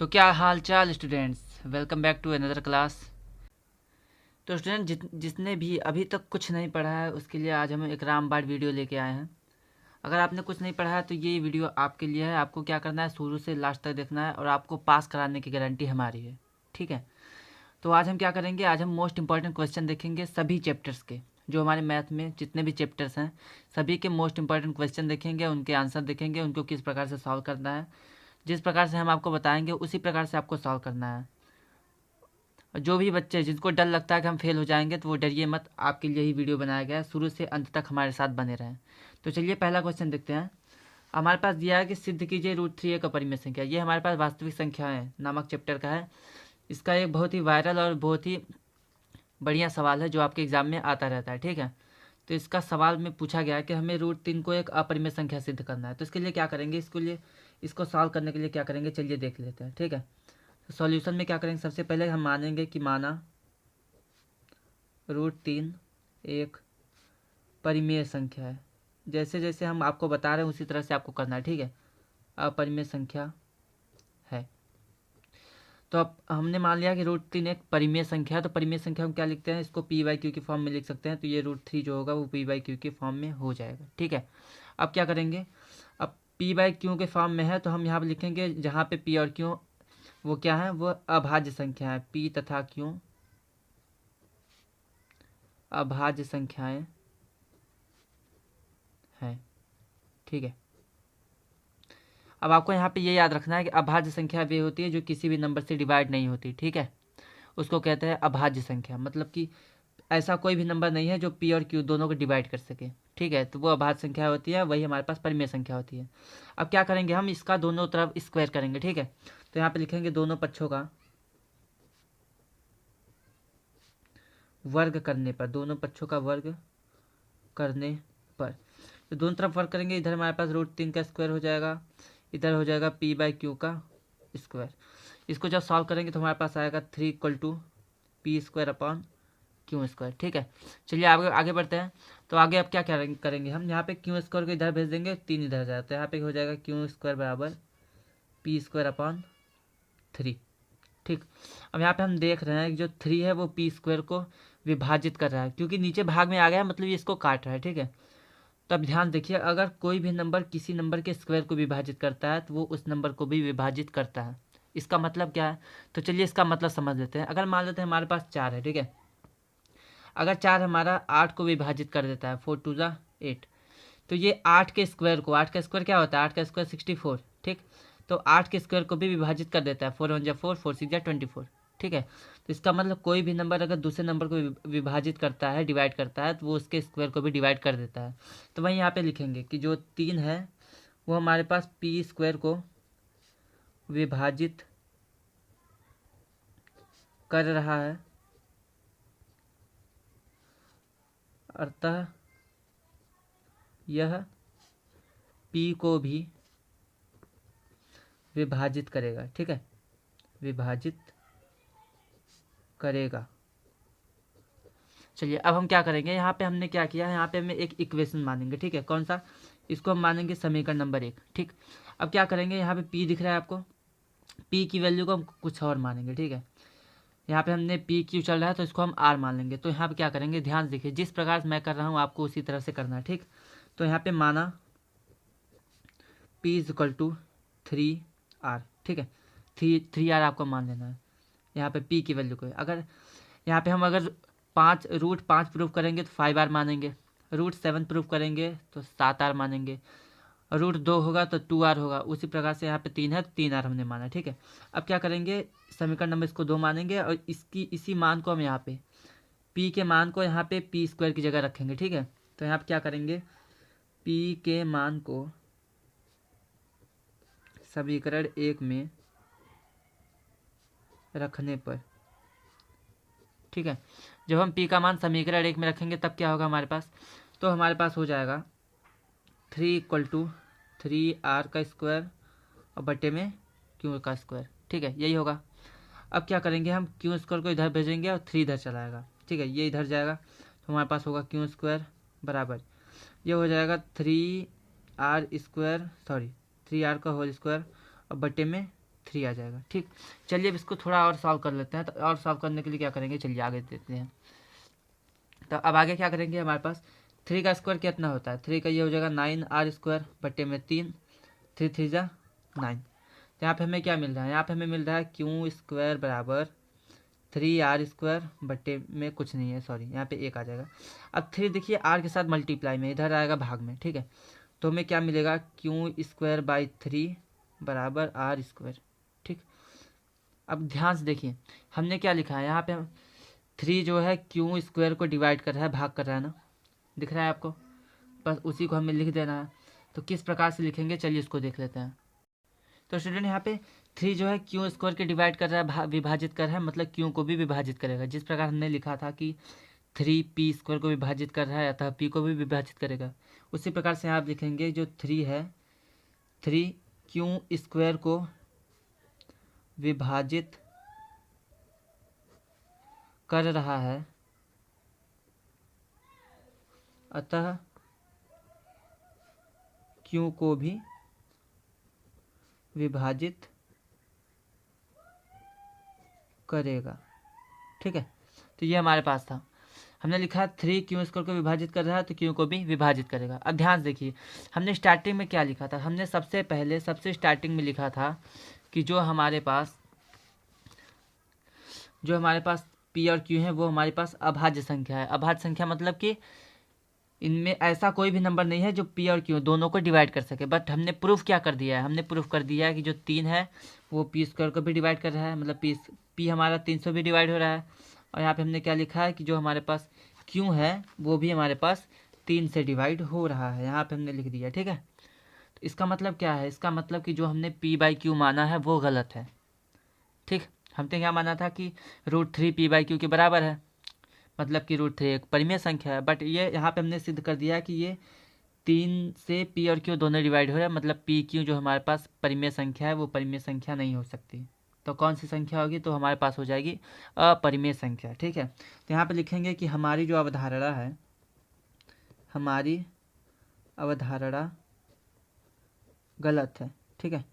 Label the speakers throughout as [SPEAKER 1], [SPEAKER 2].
[SPEAKER 1] तो क्या हाल चाल students, welcome back to another class. तो स्टूडेंट जिसने भी अभी तक कुछ नहीं पढ़ा है उसके लिए आज हम एक रामबाण वीडियो लेके आए हैं। अगर आपने कुछ नहीं पढ़ा है तो ये वीडियो आपके लिए है। आपको क्या करना है, शुरू से लास्ट तक देखना है और आपको पास कराने की गारंटी हमारी है, ठीक है। तो आज हम क्या करेंगे, आज हम मोस्ट इंपॉर्टेंट क्वेश्चन देखेंगे सभी चैप्टर्स के। जो हमारे मैथ में जितने भी चैप्टर्स हैं सभी के मोस्ट इंपॉर्टेंट क्वेश्चन देखेंगे, उनके आंसर देखेंगे, उनको किस प्रकार से सॉल्व करना है। जिस प्रकार से हम आपको बताएंगे उसी प्रकार से आपको सॉल्व करना है। और जो भी बच्चे जिनको डर लगता है कि हम फेल हो जाएंगे तो वो डरिए मत, आपके लिए ही वीडियो बनाया गया है। शुरू से अंत तक हमारे साथ बने रहें। तो चलिए पहला क्वेश्चन देखते हैं। हमारे पास दिया है कि सिद्ध कीजिए √3a का परिमेय संख्या। ये हमारे पास वास्तविक संख्याएं नामक चैप्टर का है। इसका एक बहुत ही वायरल और बहुत ही बढ़िया सवाल है जो आपके एग्जाम में आता रहता है, ठीक है। तो इसका सवाल में पूछा गया है कि हमें √3 को एक अपरिमेय संख्या सिद्ध करना है। तो इसके लिए क्या करेंगे, इसको सॉल्व करने के लिए क्या करेंगे, चलिए देख लेते हैं, ठीक है। तो सॉल्यूशन में क्या करेंगे, सबसे पहले हम मानेंगे कि माना √3 एक परिमेय संख्या है। जैसे जैसे हम आपको बता रहे हैं उसी तरह से आपको करना है, ठीक है। अपरिमेय संख्या है। तो अब हमने मान लिया कि √3 एक परिमेय संख्या है। तो परिमेय संख्या हम क्या लिखते हैं, इसको p/q की फॉर्म में लिख सकते हैं। तो ये √3 जो होगा वो p/q की फॉर्म में हो जाएगा, ठीक है। अब क्या करेंगे, अब p/q के फॉर्म में है तो हम यहाँ पर लिखेंगे जहाँ पे p और q वो क्या है, वो अभाज्य संख्या है। p तथा q अभाज्य संख्याएं हैं, ठीक है। अब आपको यहाँ पे ये याद रखना है कि अभाज्य संख्या वे होती है जो किसी भी नंबर से डिवाइड नहीं होती, ठीक है। उसको कहते हैं अभाज्य संख्या। मतलब कि ऐसा कोई भी नंबर नहीं है जो p और q दोनों को डिवाइड कर सके, ठीक है। तो वो अभाज्य संख्या होती है, वही हमारे पास परिमेय संख्या होती है। अब क्या करेंगे, हम इसका दोनों तरफ स्क्वायर करेंगे, ठीक है। तो यहाँ पे लिखेंगे दोनों पक्षों का वर्ग करने पर, दोनों पक्षों का वर्ग करने पर। तो दोनों तरफ वर्ग करेंगे, इधर हमारे पास √3 का स्क्वायर हो जाएगा, इधर हो जाएगा p/q का स्क्वायर। इसको जब सॉल्व करेंगे तो हमारे पास आएगा 3 = p²/q², ठीक है। चलिए आगे आगे बढ़ते हैं। तो आगे अब क्या करेंगे, हम यहाँ पे q² को इधर भेज देंगे, 3 इधर जाए तो यहाँ पे हो जाएगा q² = p²/3, ठीक। अब यहाँ पे हम देख रहे हैं कि जो 3 है वो p² को विभाजित कर रहा है, क्योंकि नीचे भाग में आ गया है, मतलब ये इसको काट रहा है, ठीक है। तो अब ध्यान देखिए, अगर कोई भी नंबर किसी नंबर के स्क्वायर को विभाजित करता है तो वो उस नंबर को भी विभाजित करता है। इसका मतलब क्या है, तो चलिए इसका मतलब समझ लेते हैं। अगर मान लेते हैं हमारे पास 4 है, ठीक है। अगर 4 हमारा 8 को विभाजित कर देता है, 4 × 2 = 8, तो ये 8 के स्क्वायर को, 8 का स्क्वायर क्या होता है, 8 का स्क्वायर 64, ठीक। तो 8 के स्क्वायर को भी विभाजित कर देता है, 4 × 1 = 4, 4 × 6 = 24, ठीक है। तो इसका मतलब कोई भी नंबर अगर दूसरे नंबर को विभाजित करता है, डिवाइड करता है, तो वो उसके स्क्वायर को भी डिवाइड कर देता है। तो वहीं यहाँ पे लिखेंगे कि जो 3 है वो हमारे पास p² को विभाजित कर रहा है, अतः यह p को भी विभाजित करेगा, ठीक है, विभाजित करेगा। चलिए अब हम क्या करेंगे, यहाँ पे हमने क्या किया है, यहाँ पे हमें एक इक्वेशन मानेंगे, ठीक है। कौन सा, इसको हम मानेंगे समीकरण नंबर 1, ठीक। अब क्या करेंगे, यहाँ पे p दिख रहा है आपको, p की वैल्यू को हम कुछ और मानेंगे, ठीक है। यहाँ पे हमने p/q चल रहा है तो इसको हम r मान लेंगे। तो यहाँ पे क्या करेंगे, ध्यान से देखिए, जिस प्रकार से मैं कर रहा हूँ आपको उसी तरह से करना है, ठीक। तो यहाँ पे माना p = 3r, ठीक है। 3r आपको मान लेना है यहाँ पे p की वैल्यू को। अगर यहाँ पे हम अगर 5 प्रूव करेंगे तो 5r मानेंगे, √7 प्रूव करेंगे तो 7r मानेंगे, √2 होगा तो 2r होगा। उसी प्रकार से यहाँ पे 3 है तो 3r हमने माना, ठीक है। अब क्या करेंगे, समीकरण नंबर इसको 2 मानेंगे और इसकी इसी मान को हम यहाँ पे p के मान को यहाँ पे p² की जगह रखेंगे, ठीक है। तो यहाँ पे क्या करेंगे, p के मान को समीकरण 1 में रखने पर, ठीक है। जब हम p का मान समीकरण 1 में रखेंगे तब क्या होगा हमारे पास, तो हमारे पास हो जाएगा 3 = 3r² और बटे में q², ठीक है, यही होगा। अब क्या करेंगे, हम q² को इधर भेजेंगे और 3 इधर चला आएगा, ठीक है, ये इधर जाएगा तो हमारे पास होगा q² बराबर, ये हो जाएगा 3r² और बटे में 3 आ जाएगा। ठीक, चलिए अब इसको थोड़ा और सॉल्व कर लेते हैं। तो और सॉल्व करने के लिए क्या करेंगे, चलिए आगे देखते हैं। तो अब आगे क्या करेंगे, हमारे पास 3 का स्क्वायर कितना होता है, 3 का ये हो जाएगा 9r² बट्टे में 3, 3 3 जा 9। तो यहाँ पे हमें क्या मिल रहा है, यहाँ पे हमें मिल रहा है q² बराबर 3r² बट्टे में कुछ नहीं है, सॉरी यहाँ पे 1 आ जाएगा। अब 3 देखिए r के साथ मल्टीप्लाई में, इधर आएगा भाग में। ठीक है, तो हमें क्या मिलेगा, q²/3 बराबर r²। ठीक, अब ध्यान से देखिए हमने क्या लिखा है, यहाँ पे 3 जो है q² को डिवाइड कर रहा है, भाग कर रहा है ना, दिख रहा है आपको, बस उसी को हमें लिख देना है। तो किस प्रकार से लिखेंगे, चलिए इसको देख लेते हैं। तो स्टूडेंट यहाँ पे 3 जो है q² के डिवाइड कर रहा है, विभाजित कर रहा है, मतलब q को भी विभाजित करेगा। जिस प्रकार हमने लिखा था कि 3p² को विभाजित कर रहा है, अतः p को भी विभाजित करेगा, उसी प्रकार से आप लिखेंगे जो 3 है, 3 q² को विभाजित कर रहा है, अतः q को भी विभाजित करेगा। ठीक है, तो ये हमारे पास था, हमने लिखा 3 q² को विभाजित कर रहा है तो q को भी विभाजित करेगा। अब ध्यान से देखिए हमने स्टार्टिंग में क्या लिखा था, हमने सबसे पहले सबसे स्टार्टिंग में लिखा था कि जो हमारे पास p और q है वो हमारे पास अभाज्य संख्या है। अभाज्य संख्या मतलब कि इनमें ऐसा कोई भी नंबर नहीं है जो p और q दोनों को डिवाइड कर सके। बट हमने प्रूफ क्या कर दिया है, हमने प्रूफ कर दिया है कि जो 3 है वो p² को भी डिवाइड कर रहा है, मतलब p हमारा 3 से भी डिवाइड हो रहा है। और यहाँ पे हमने क्या लिखा है कि जो हमारे पास q है वो भी हमारे पास 3 से डिवाइड हो रहा है, यहाँ पे हमने लिख दिया। ठीक है, तो इसका मतलब क्या है, इसका मतलब कि जो हमने p/q माना है वो गलत है। ठीक, हमने क्या माना था कि √3 p/q के बराबर है, मतलब कि √3 एक परिमेय संख्या है। बट ये यहाँ पे हमने सिद्ध कर दिया कि ये 3 से p और q दोनों डिवाइड हो रहा है, मतलब p/q जो हमारे पास परिमेय संख्या है वो परिमेय संख्या नहीं हो सकती। तो कौन सी संख्या होगी, तो हमारे पास हो जाएगी अपरिमेय संख्या। ठीक है, तो यहाँ पे लिखेंगे कि हमारी जो अवधारणा है, हमारी अवधारणा गलत है। ठीक है,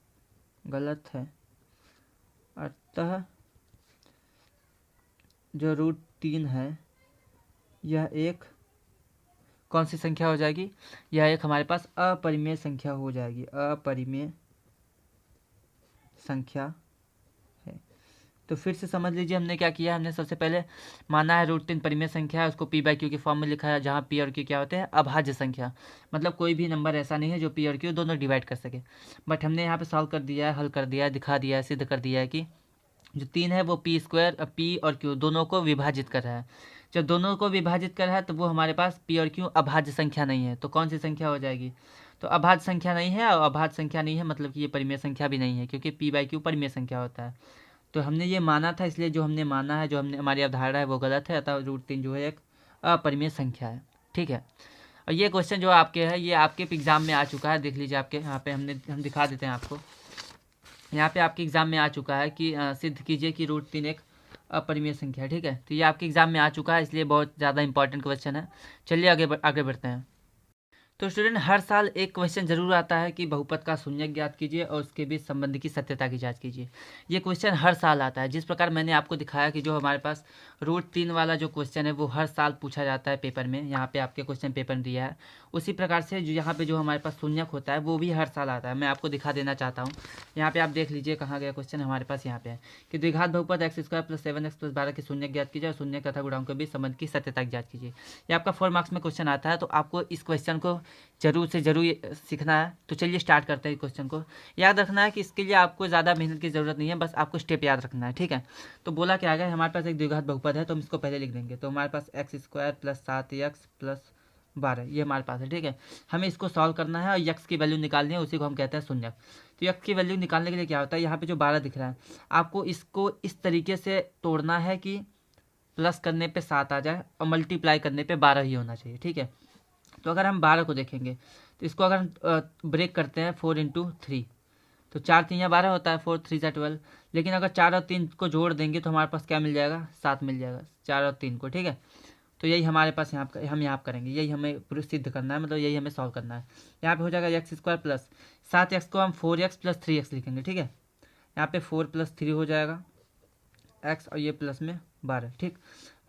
[SPEAKER 1] गलत है, अतः जो √3 है यह एक कौन सी संख्या हो जाएगी, यह एक हमारे पास अपरिमेय संख्या हो जाएगी, अपरिमेय संख्या है। तो फिर से समझ लीजिए हमने क्या किया, हमने सबसे पहले माना है √3 परिमेय संख्या है, उसको p/q के फॉर्म में लिखा है, जहाँ p और q क्या होते हैं, अभाज्य संख्या, मतलब कोई भी नंबर ऐसा नहीं है जो p और q दोनों डिवाइड कर सके। बट हमने यहाँ पे सॉल्व कर दिया है, हल कर दिया है, दिखा दिया है, सिद्ध कर दिया है कि जो 3 है वो p और q दोनों को विभाजित कर रहा है। जब दोनों को विभाजित कर रहा है तो वो हमारे पास p और q अभाज्य संख्या नहीं है। तो कौन सी संख्या हो जाएगी, तो अभाज्य संख्या नहीं है, और अभाज्य संख्या नहीं है मतलब कि ये परिमेय संख्या भी नहीं है, क्योंकि p/q परिमेय संख्या होता है। तो हमने ये माना था, इसलिए जो हमने माना है, जो हमने हमारी अवधारणा है वो गलत है, अतः √3 जो है एक अपरिमेय संख्या है। ठीक है, और ये क्वेश्चन जो आपके है ये आपके एग्जाम में आ चुका है, देख लीजिए आपके यहाँ पे हम दिखा देते हैं आपको, यहाँ पे आपके एग्जाम में आ चुका है कि सिद्ध कीजिए कि √3 एक अपरिमेय संख्या है। ठीक है, तो ये आपके एग्जाम में आ चुका है, इसलिए बहुत ज़्यादा इंपॉर्टेंट क्वेश्चन है। चलिए आगे बढ़ते हैं। तो स्टूडेंट हर साल एक क्वेश्चन जरूर आता है कि बहुपद का शून्यक ज्ञात कीजिए और उसके बीच संबंध की सत्यता की जांच कीजिए। ये क्वेश्चन हर साल आता है। जिस प्रकार मैंने आपको दिखाया कि जो हमारे पास √3 वाला जो क्वेश्चन है वो हर साल पूछा जाता है पेपर में, यहाँ पे आपके क्वेश्चन पेपर में दिया है, उसी प्रकार से जो यहाँ पे जो हमारे पास शून्यक होता है वो भी हर साल आता है। मैं आपको दिखा देना चाहता हूँ, यहाँ पे आप देख लीजिए कहाँ गया क्वेश्चन, हमारे पास यहाँ पे है कि द्विघात बहुपद x² + 7x + 12 के शून्यक ज्ञात कीजिए और शून्य तथा गुणांक के बीच संबंध की सत्यता की जांच कीजिए। ये आपका 4 मार्क्स में क्वेश्चन आता है, तो आपको इस क्वेश्चन को जरूर से जरूर सीखना है। तो चलिए स्टार्ट करते हैं। क्वेश्चन को याद रखना है कि इसके लिए आपको ज़्यादा मेहनत की ज़रूरत नहीं है, बस आपको स्टेप याद रखना है। ठीक है, तो बोला क्या गया, हमारे पास एक द्विघात बहुपद है तो हम इसको पहले लिख देंगे। तो हमारे पास x² + 7x + 12 ये हमारे पास है। ठीक है, हमें इसको सॉल्व करना है और x की वैल्यू निकालनी है, उसी को हम कहते हैं शून्यक। तो x की वैल्यू निकालने के लिए क्या होता है, यहाँ पे जो 12 दिख रहा है आपको इसको इस तरीके से तोड़ना है कि प्लस करने पे 7 आ जाए और मल्टीप्लाई करने पे 12 ही होना चाहिए। ठीक है, तो अगर हम 12 को देखेंगे तो इसको अगर हम ब्रेक करते हैं 4 × 3 तो 4 3 या 12 होता है, 4 3 या 12। लेकिन अगर 4 और 3 को जोड़ देंगे तो हमारे पास क्या मिल जाएगा, 7 मिल जाएगा, 4 और 3 को। ठीक है, तो यही हमारे पास हम यहाँ करेंगे, यही हमें पूरी सिद्ध करना है, मतलब यही हमें सॉल्व करना है। यहाँ पे हो जाएगा x² + 7x को हम 4x + 3x लिखेंगे। ठीक है, यहाँ पे 4 + 3 हो जाएगा x, और ये प्लस में 12, ठीक।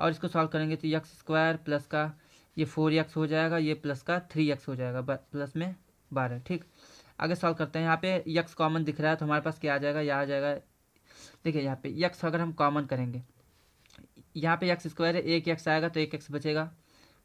[SPEAKER 1] और इसको सॉल्व करेंगे तो x² प्लस का ये 4x हो जाएगा, ये प्लस का 3x हो जाएगा, प्लस में 12, ठीक। आगे सॉल्व करते हैं। यहाँ पे x कॉमन दिख रहा है तो हमारे पास क्या आ जाएगा, यह आ जाएगा, देखिए यहाँ पे x अगर हम कॉमन करेंगे, यहाँ पे x² है, एक x आएगा तो एक x बचेगा,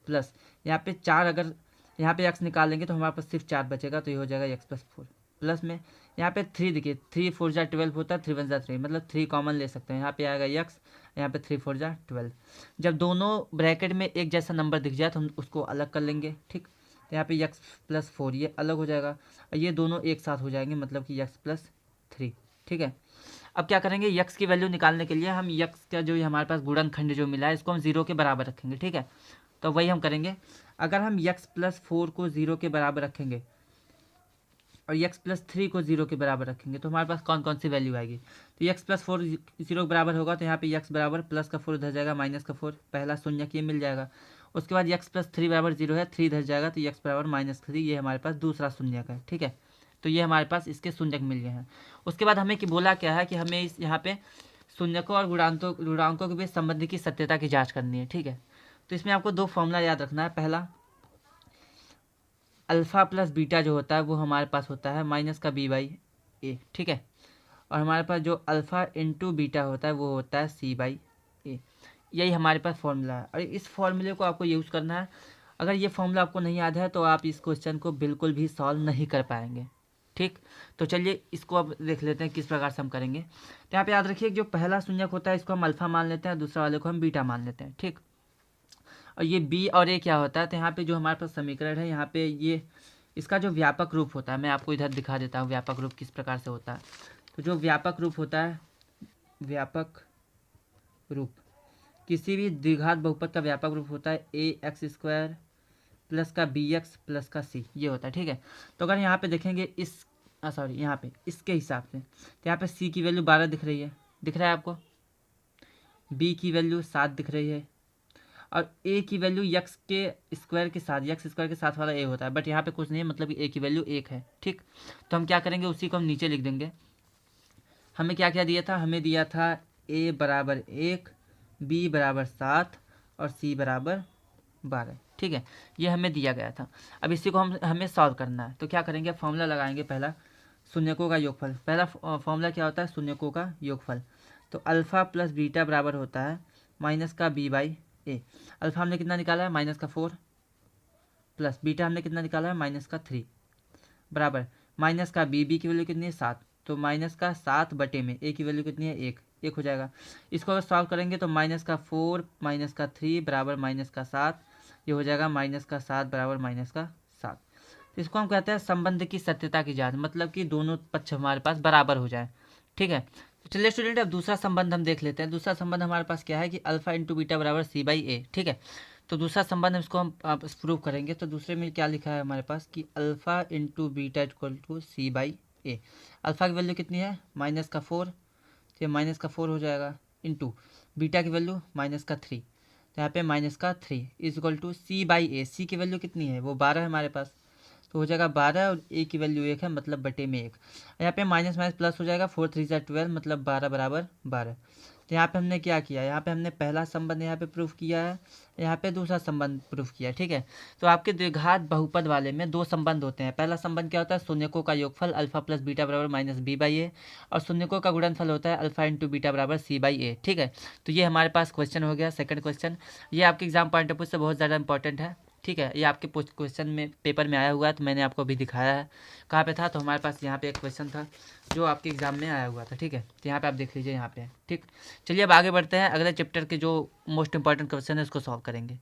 [SPEAKER 1] प्लस यहाँ पे 4, अगर यहाँ पे x निकालेंगे तो हमारे पास सिर्फ 4 बचेगा, तो ये हो जाएगा x + 4, प्लस में यहाँ पे 3, देखिए 3 4 जा 12 होता है, 3 1 जा 3, मतलब 3 कॉमन ले सकते हैं। यहाँ पे आएगा x, यहाँ पे 3 4 जा 12। जब दोनों ब्रैकेट में एक जैसा नंबर दिख जाए तो हम उसको अलग कर लेंगे, ठीक। तो यहाँ पे x + 4 ये अलग हो जाएगा, और ये दोनों एक साथ हो जाएंगे, मतलब कि x + 3, ठीक है। अब क्या करेंगे, x की वैल्यू निकालने के लिए हम x का जो हमारे पास गुणनखंड जो मिला है इसको हम 0 के बराबर रखेंगे, ठीक है। तो वही हम करेंगे। अगर हम x + 4 को 0 के बराबर रखेंगे और x + 3 को 0 के बराबर रखेंगे तो हमारे पास कौन कौन सी वैल्यू आएगी। तो x + 4 0 के बराबर होगा तो यहाँ पे x बराबर प्लस का 4 इधर जाएगा, माइनस का 4, पहला शून्यक ये मिल जाएगा। उसके बाद x + 3 बराबर 0 है, 3 इधर जाएगा तो x बराबर -3, ये हमारे पास दूसरा शून्यक है, ठीक है। तो ये हमारे पास इसके शून्यक मिल गए हैं। उसके बाद हमें कि बोला क्या है कि हमें इस यहाँ पे शून्यकों और गुणांकों के बीच संबंध की सत्यता की जाँच करनी है, ठीक है। तो इसमें आपको 2 फॉर्मूला याद रखना है। पहला, अल्फ़ा + बीटा जो होता है वो हमारे पास होता है -b/a, ठीक है। और हमारे पास जो अल्फ़ा × बीटा होता है वो होता है c/a, यही हमारे पास फॉर्मूला है। और इस फॉर्मूले को आपको यूज़ करना है। अगर ये फॉर्मूला आपको नहीं याद है तो आप इस क्वेश्चन को बिल्कुल भी सॉल्व नहीं कर पाएंगे, ठीक। तो चलिए इसको अब देख लेते हैं किस प्रकार से हम करेंगे। तो यहाँ पे याद रखिए जो पहला शून्यक होता है इसको हम अल्फ़ा मान लेते हैं, दूसरा वाले को हम बीटा मान लेते हैं, ठीक। और ये b और a क्या होता है, तो यहाँ पे जो हमारे पास समीकरण है, यहाँ पे ये इसका जो व्यापक रूप होता है, मैं आपको इधर दिखा देता हूँ व्यापक रूप किस प्रकार से होता है। तो जो व्यापक रूप होता है, व्यापक रूप किसी भी द्विघात बहुपद का व्यापक रूप होता है ax² प्लस का bx प्लस का c, ये होता है, ठीक है। तो अगर यहाँ पे देखेंगे यहाँ पे इसके हिसाब से, तो यहाँ पे c की वैल्यू 12 दिख रही है, दिख रहा है आपको, b की वैल्यू 7 दिख रही है, और a की वैल्यू x² के साथ वाला a होता है, बट यहाँ पे कुछ नहीं है, मतलब कि a की वैल्यू 1 है, ठीक। तो हम क्या करेंगे, उसी को हम नीचे लिख देंगे। हमें क्या क्या दिया था, हमें दिया था a बराबर 1, b बराबर 7 और c बराबर 12, ठीक है। ये हमें दिया गया था। अब इसी को हमें सॉल्व करना है। तो क्या करेंगे, फॉर्मूला लगाएंगे। पहला, शून्यकों का योगफल। पहला फॉर्मूला क्या होता है, शून्यकों का योगफल। तो अल्फ़ा + बीटा बराबर होता है -b/a। अल्फ़ा हमने कितना निकाला है, -4, प्लस बीटा हमने कितना निकाला है, -3, बराबर -b की वैल्यू कितनी है, 7, तो -7 में a की वैल्यू कितनी है, 1 हो जाएगा। इसको अगर सॉल्व करेंगे तो -4 -3 बराबर -7, ये हो जाएगा -7 बराबर -7। तो इसको हम कहते हैं संबंध की सत्यता की जांच, मतलब कि दोनों पक्ष हमारे पास बराबर हो जाए, ठीक है। तो चलिए स्टूडेंट, अब दूसरा संबंध हम देख लेते हैं। दूसरा संबंध हमारे पास क्या है कि अल्फ़ा × बीटा बराबर c/a, ठीक है। तो दूसरा संबंध इसको हम प्रूव करेंगे। तो दूसरे में क्या लिखा है हमारे पास कि अल्फ़ा × बीटा = c/a। अल्फ़ा की वैल्यू कितनी है, -4, तो -4 हो जाएगा, इंटू बीटा की वैल्यू -3, तो यहाँ पे -3 = c/a। c की वैल्यू कितनी है, वो 12 है हमारे पास, तो हो जाएगा 12, और a की वैल्यू 1 है, मतलब बटे में 1। यहाँ पे माइनस माइनस प्लस हो जाएगा, 4 3 12, मतलब 12 बराबर 12। तो यहाँ पे हमने क्या किया, यहाँ पे हमने पहला संबंध यहाँ पे प्रूफ किया है, यहाँ पे दूसरा संबंध प्रूफ किया, ठीक है। तो आपके द्विघात बहुपद वाले में 2 संबंध होते हैं। पहला संबंध क्या होता है, शून्यकों का योगफल अल्फ़ा + बीटा बराबर -b/a, और शून्यकों का गुणनफल होता है अल्फ़ा × बीटा बराबर c/a, ठीक है। तो ये हमारे पास क्वेश्चन हो गया, सेकंड क्वेश्चन। ये आपके एग्जाम पॉइंट ऑफ व्यू से बहुत ज़्यादा इंपॉर्टेंट है, ठीक है। ये आपके क्वेश्चन में पेपर में आया हुआ है, तो मैंने आपको अभी दिखाया है। कहाँ पे था, तो हमारे पास यहाँ पे एक क्वेश्चन था जो आपके एग्जाम में आया हुआ था, ठीक है। तो यहाँ पे आप देख लीजिए, यहाँ पे, ठीक। चलिए अब आगे बढ़ते हैं, अगले चैप्टर के जो मोस्ट इंपॉर्टेंट क्वेश्चन है उसको सॉल्व करेंगे।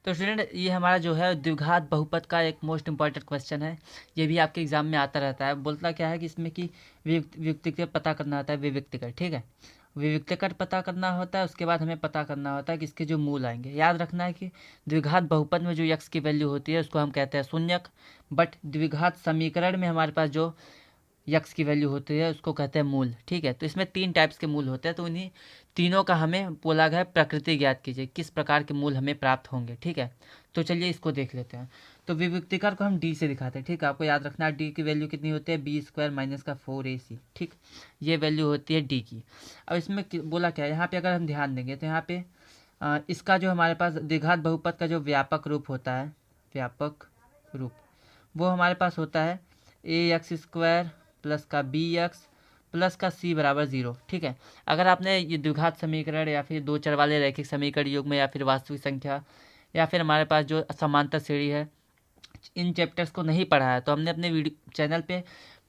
[SPEAKER 1] तो स्टूडेंट, ये हमारा जो है द्विघात बहुपद का एक मोस्ट इंपॉर्टेंट क्वेश्चन है। ये भी आपके एग्जाम में आता रहता है। बोलता क्या है कि इसमें कि विविक्तिकर पता करना होता है, विविक्तिकर, ठीक है। विविक्तिकर पता करना होता है, उसके बाद हमें पता करना होता है कि इसके जो मूल आएंगे। याद रखना है कि द्विघात बहुपद में जो x की वैल्यू होती है उसको हम कहते हैं शून्यक, बट द्विघात समीकरण में हमारे पास जो x की वैल्यू होती है उसको कहते हैं मूल, ठीक है। तो इसमें 3 टाइप्स के मूल होते हैं, तो उन्हीं तीनों का हमें बोला गया है प्रकृति ज्ञात कीजिए, किस प्रकार के मूल हमें प्राप्त होंगे। ठीक है, तो चलिए इसको देख लेते हैं। तो विभक्तिकार को हम डी से दिखाते हैं। ठीक है, आपको याद रखना है डी की वैल्यू कितनी होती है, बी स्क्वायर माइनस का 4ac। ठीक, ये वैल्यू होती है डी की। अब इसमें बोला क्या है, यहाँ पे अगर हम ध्यान देंगे तो यहाँ पे इसका जो हमारे पास द्विघात बहुपद का जो व्यापक रूप होता है, व्यापक रूप, वो हमारे पास होता है ax² प्लस का bx प्लस का c बराबर 0। ठीक है, अगर आपने ये द्विघात समीकरण या फिर दो चर वाले रैखिक समीकरण युग्म या फिर वास्तविक संख्या या फिर हमारे पास जो समांतर श्रेणी है, इन चैप्टर्स को नहीं पढ़ा है तो हमने अपने वीडियो चैनल पे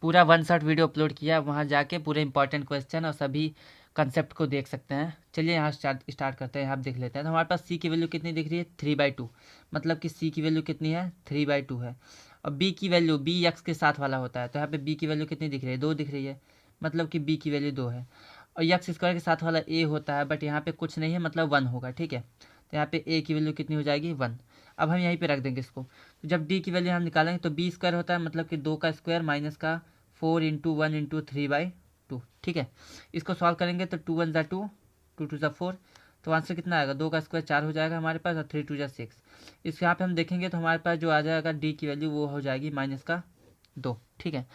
[SPEAKER 1] पूरा 1 शॉट वीडियो अपलोड किया है, वहाँ जाके पूरे इंपॉर्टेंट क्वेश्चन और सभी कंसेप्ट को देख सकते हैं। चलिए यहाँ स्टार्ट करते हैं, यहाँ आप देख लेते हैं। तो हमारे पास c की वैल्यू कितनी दिख रही है, 3/2, मतलब कि c की वैल्यू कितनी है, 3/2 है। और b की वैल्यू b x के साथ वाला होता है, तो यहाँ पे b की वैल्यू कितनी दिख रही है, 2 दिख रही है, मतलब कि b की वैल्यू 2 है। और x² के साथ वाला a होता है, बट यहाँ पे कुछ नहीं है, मतलब 1 होगा। ठीक है, तो यहाँ पे a की वैल्यू कितनी हो जाएगी, 1। अब हम यहीं पे रख देंगे इसको। तो जब d की वैल्यू हम निकालेंगे तो b² होता है, मतलब कि 2 का स्क्वायर माइनस का 4 × 1 × 3/2। ठीक है, इसको सॉल्व करेंगे तो 2 1 = 2, 2 2 = 4, तो आंसर कितना आएगा, 2 का स्क्वायर 4 हो जाएगा हमारे पास, और 3 2 = 6। इस यहाँ पे हम देखेंगे तो हमारे पास जो आ जाएगा डी की वैल्यू वो हो जाएगी -2। ठीक है,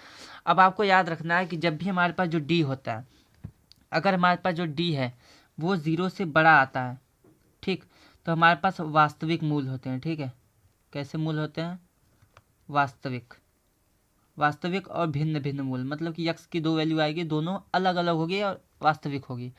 [SPEAKER 1] अब आपको याद रखना है कि जब भी हमारे पास जो डी होता है, अगर हमारे पास जो डी है वो 0 से बड़ा आता है, ठीक, तो हमारे पास वास्तविक मूल होते हैं। ठीक है, कैसे मूल होते हैं, वास्तविक और भिन्न भिन्न मूल, मतलब कि x की 2 वैल्यू आएगी, दोनों अलग अलग होगी और वास्तविक होगी।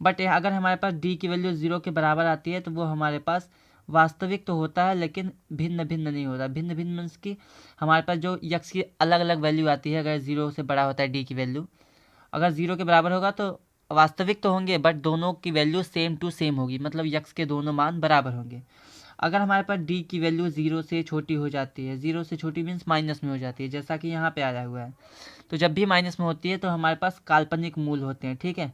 [SPEAKER 1] बट अगर हमारे पास d की वैल्यू 0 के बराबर आती है तो वो हमारे पास वास्तविक तो होता है लेकिन भिन्न भिन्न नहीं होता। भिन्न भिन्न मीन्स की हमारे पास जो x की अलग अलग वैल्यू आती है, अगर 0 से बड़ा होता है d की वैल्यू, अगर 0 के बराबर होगा तो वास्तविक तो होंगे बट दोनों की वैल्यू सेम टू सेम होगी, मतलब x के दोनों मान बराबर होंगे। अगर हमारे पास d की वैल्यू 0 से छोटी हो जाती है, 0 से छोटी मीन्स माइनस में हो जाती है, जैसा कि यहाँ पे आया हुआ है, तो जब भी माइनस में होती है तो हमारे पास काल्पनिक मूल होते हैं। ठीक है,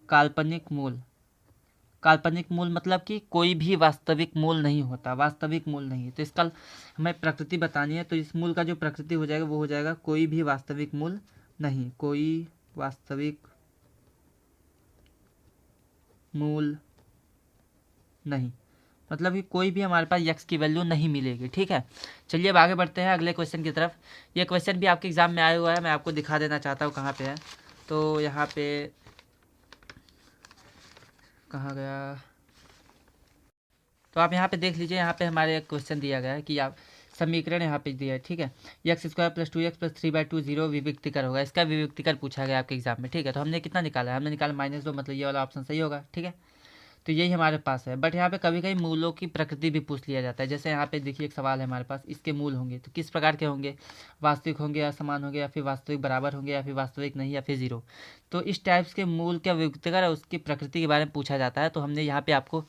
[SPEAKER 1] काल्पनिक मूल मतलब कि कोई भी वास्तविक मूल नहीं होता, वास्तविक मूल नहीं। तो इसका हमें प्रकृति बतानी है, तो इस मूल का जो प्रकृति हो जाएगा वो हो जाएगा कोई भी वास्तविक मूल नहीं, कोई वास्तविक मूल नहीं, मतलब कि कोई भी हमारे पास x की वैल्यू नहीं मिलेगी। ठीक है, चलिए अब आगे बढ़ते हैं अगले क्वेश्चन की तरफ। ये क्वेश्चन भी आपके एग्जाम में आया हुआ है, मैं आपको दिखा देना चाहता हूँ कहाँ पे है। तो यहाँ पे कहाँ गया, तो आप यहाँ पे देख लीजिए, यहाँ पे हमारे एक क्वेश्चन दिया गया है कि आप समीकरण यहाँ पे दिया है। ठीक है, x² + 2x + 3/2 0 विभक्तिकर होगा, इसका विभक्तिकर पूछा गया आपके एग्जाम में। ठीक है, तो हमने कितना निकाला है, हमने निकाला -2, मतलब ये वाला ऑप्शन सही होगा। ठीक है, तो यही हमारे पास है। बट यहाँ पे कभी कभी मूलों की प्रकृति भी पूछ लिया जाता है। जैसे यहाँ पे देखिए एक सवाल है हमारे पास, इसके मूल होंगे तो किस प्रकार के होंगे, वास्तविक होंगे या समान होंगे या फिर वास्तविक बराबर होंगे या फिर वास्तविक नहीं या फिर 0। तो इस टाइप्स के मूल क्या विभक्तिकर और उसकी प्रकृति के बारे में पूछा जाता है, तो हमने यहाँ पे आपको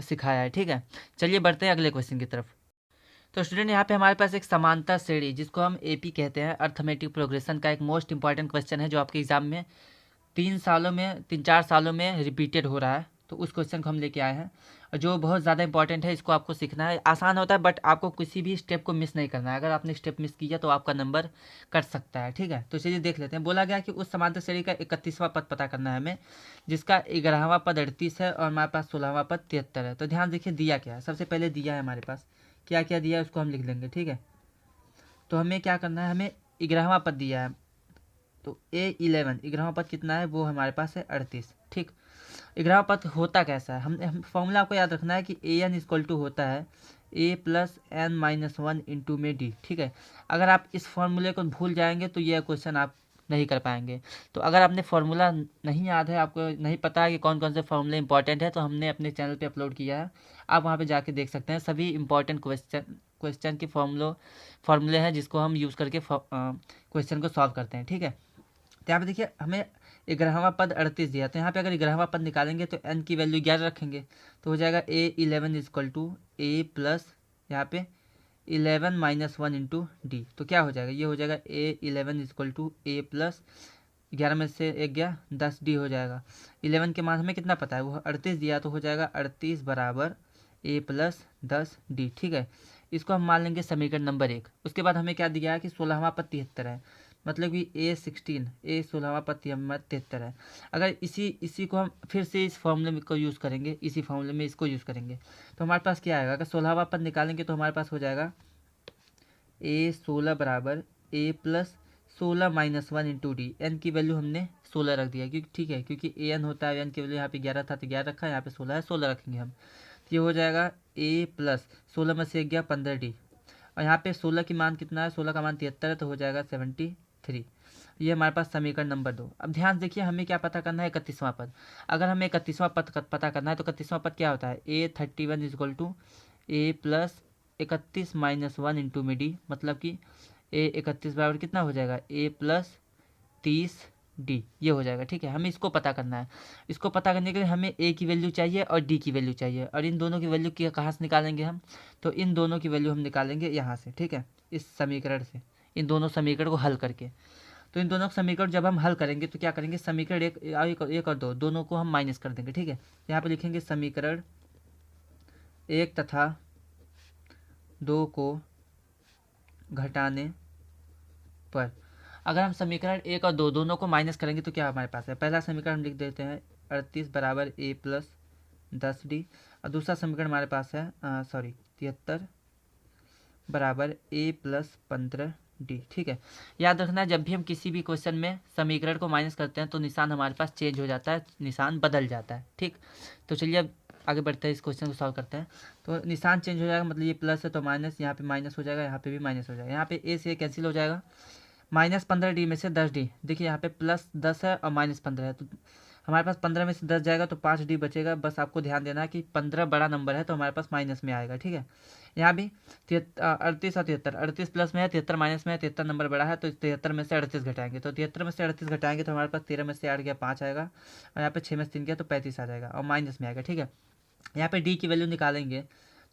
[SPEAKER 1] सिखाया है। ठीक है, चलिए बढ़ते हैं अगले क्वेश्चन की तरफ। तो स्टूडेंट यहाँ पे हमारे पास एक समांतर श्रेणी जिसको हम एपी कहते हैं, अर्थमेटिक प्रोग्रेशन का एक मोस्ट इंपॉर्टेंट क्वेश्चन है जो आपके एग्जाम में 3-4 सालों में रिपीटेड हो रहा है। तो उस क्वेश्चन को हम लेके आए हैं, और जो बहुत ज़्यादा इंपॉर्टेंट है, इसको आपको सीखना है। आसान होता है बट आपको किसी भी स्टेप को मिस नहीं करना है, अगर आपने स्टेप मिस किया तो आपका नंबर कट सकता है। ठीक है, तो चलिए देख लेते हैं। बोला गया कि उस समांतर श्रेणी का 31वां पद पता करना है हमें, जिसका 11वां पद 38 है और हमारे पास 16वां पद 73 है। तो ध्यान देखिए दिया क्या है, सबसे पहले दिया है हमारे पास, क्या क्या दिया है उसको हम लिख लेंगे। ठीक है, तो हमें क्या करना है, हमें 11वां पद दिया है, तो A11 11वां पद कितना है, वो हमारे पास है 38। ठीक, 11वां पद होता कैसा है, हम फॉर्मूला आपको याद रखना है कि an = होता है a + n-1 इंटू में d। ठीक है, अगर आप इस फॉर्मूले को भूल जाएंगे तो यह क्वेश्चन आप नहीं कर पाएंगे। तो अगर आपने फार्मूला नहीं याद है, आपको नहीं पता है कि कौन कौन से फार्मूले इंपॉर्टेंट है, तो हमने अपने चैनल पे अपलोड किया है, आप वहाँ पे जाके देख सकते हैं। सभी इंपॉर्टेंट क्वेश्चन के फार्मूले हैं जिसको हम यूज़ करके क्वेश्चन को सॉल्व करते हैं। ठीक है, तो यहाँ पे देखिए हमें 11वां पद 38 दिया, तो यहाँ पे अगर 11वां पद निकालेंगे तो n की वैल्यू 11 रखेंगे, तो हो जाएगा A11 = a प्लस यहाँ पे 11 - 1 इंटू डी। तो क्या हो जाएगा, ये हो जाएगा A11 = a प्लस 11 में से 1 गया 10d हो जाएगा। 11 के मान हमें कितना पता है, वो 38 दिया, तो हो जाएगा 38 बराबर a + 10d। ठीक है, इसको हम मान लेंगे समीकरण नंबर 1। उसके बाद हमें क्या दिया है कि 16वां पद 73 है, मतलब कि A16 A16वां पद हमारा 73 है। अगर इसी को हम फिर से इस फॉर्मूले को यूज़ करेंगे, इसी फॉर्मूले में इसको यूज़ करेंगे तो हमारे पास क्या आएगा, अगर 16वां पद निकालेंगे तो हमारे पास हो जाएगा A16 बराबर A plus 16 minus 1 into D. N की वैल्यू हमने 16 रख दिया क्योंकि ठीक है, क्योंकि ए एन होता है, एन की वैल्यू यहाँ पे 11 था तो 11 रखा है, यहाँ पे 16 है 16 रखेंगे हम। तो ये हो जाएगा A प्लस 16 में से 1 गया 15 डी, और यहाँ पे 16 की मान कितना है, 16 का मान 73 है तो हो जाएगा 73। ये हमारे पास समीकरण नंबर 2। अब ध्यान देखिए हमें क्या पता करना है, 31वां पद। अगर हमें 31वां पद पता करना है तो 31वां पद क्या होता है, A31 is equal to A plus 31 minus 1 into में डी, मतलब कि A31 बराबर कितना हो जाएगा A प्लस 30 डी, ये हो जाएगा। ठीक है, हमें इसको पता करना है। इसको पता करने के लिए हमें ए की वैल्यू चाहिए और डी की वैल्यू चाहिए, और इन दोनों की वैल्यू कहाँ से निकालेंगे हम, तो इन दोनों की वैल्यू हम निकालेंगे यहाँ से। ठीक है, इस समीकरण से, इन दोनों समीकरण को हल करके। तो इन दोनों समीकरण जब हम हल करेंगे तो क्या करेंगे, समीकरण एक और दो दोनों को हम माइनस कर देंगे। ठीक है, यहाँ पे लिखेंगे समीकरण 1 तथा 2 को घटाने पर। अगर हम समीकरण 1 और 2 दोनों को माइनस करेंगे तो क्या हमारे पास है, पहला समीकरण हम लिख देते हैं 38 बराबर A प्लस 10 डी, और दूसरा समीकरण हमारे पास है 73 बराबर A प्लस 15 डी। ठीक है, याद रखना जब भी हम किसी भी क्वेश्चन में समीकरण को माइनस करते हैं तो निशान हमारे पास चेंज हो जाता है, निशान बदल जाता है। ठीक, तो चलिए अब आगे बढ़ते हैं, इस क्वेश्चन को सॉल्व करते हैं। तो निशान चेंज हो जाएगा, मतलब ये प्लस है तो माइनस, यहाँ पे माइनस हो जाएगा, यहाँ पे भी माइनस हो जाएगा, यहाँ पे ए से कैंसिल हो जाएगा। माइनस 15 डी में से 10 डी, देखिए यहाँ पे प्लस 10 है और माइनस 15 है, तो हमारे पास 15 में से 10 जाएगा तो 5 डी बचेगा। बस आपको ध्यान देना है कि 15 बड़ा नंबर है तो हमारे पास माइनस में आएगा। ठीक है, यहाँ भी 38 और 73, 38 प्लस में है, 73 माइनस में है, 73 नंबर बड़ा है तो 73 में से 38 घटाएंगे, तो 73 में से 38 घटाएंगे तो हमारे पास 13 में से 8 गया 5 आएगा, और यहाँ पे 6 में से 3 गया तो 35 आ जाएगा और माइनस में आएगा। ठीक है, यहाँ पे डी की वैल्यू निकालेंगे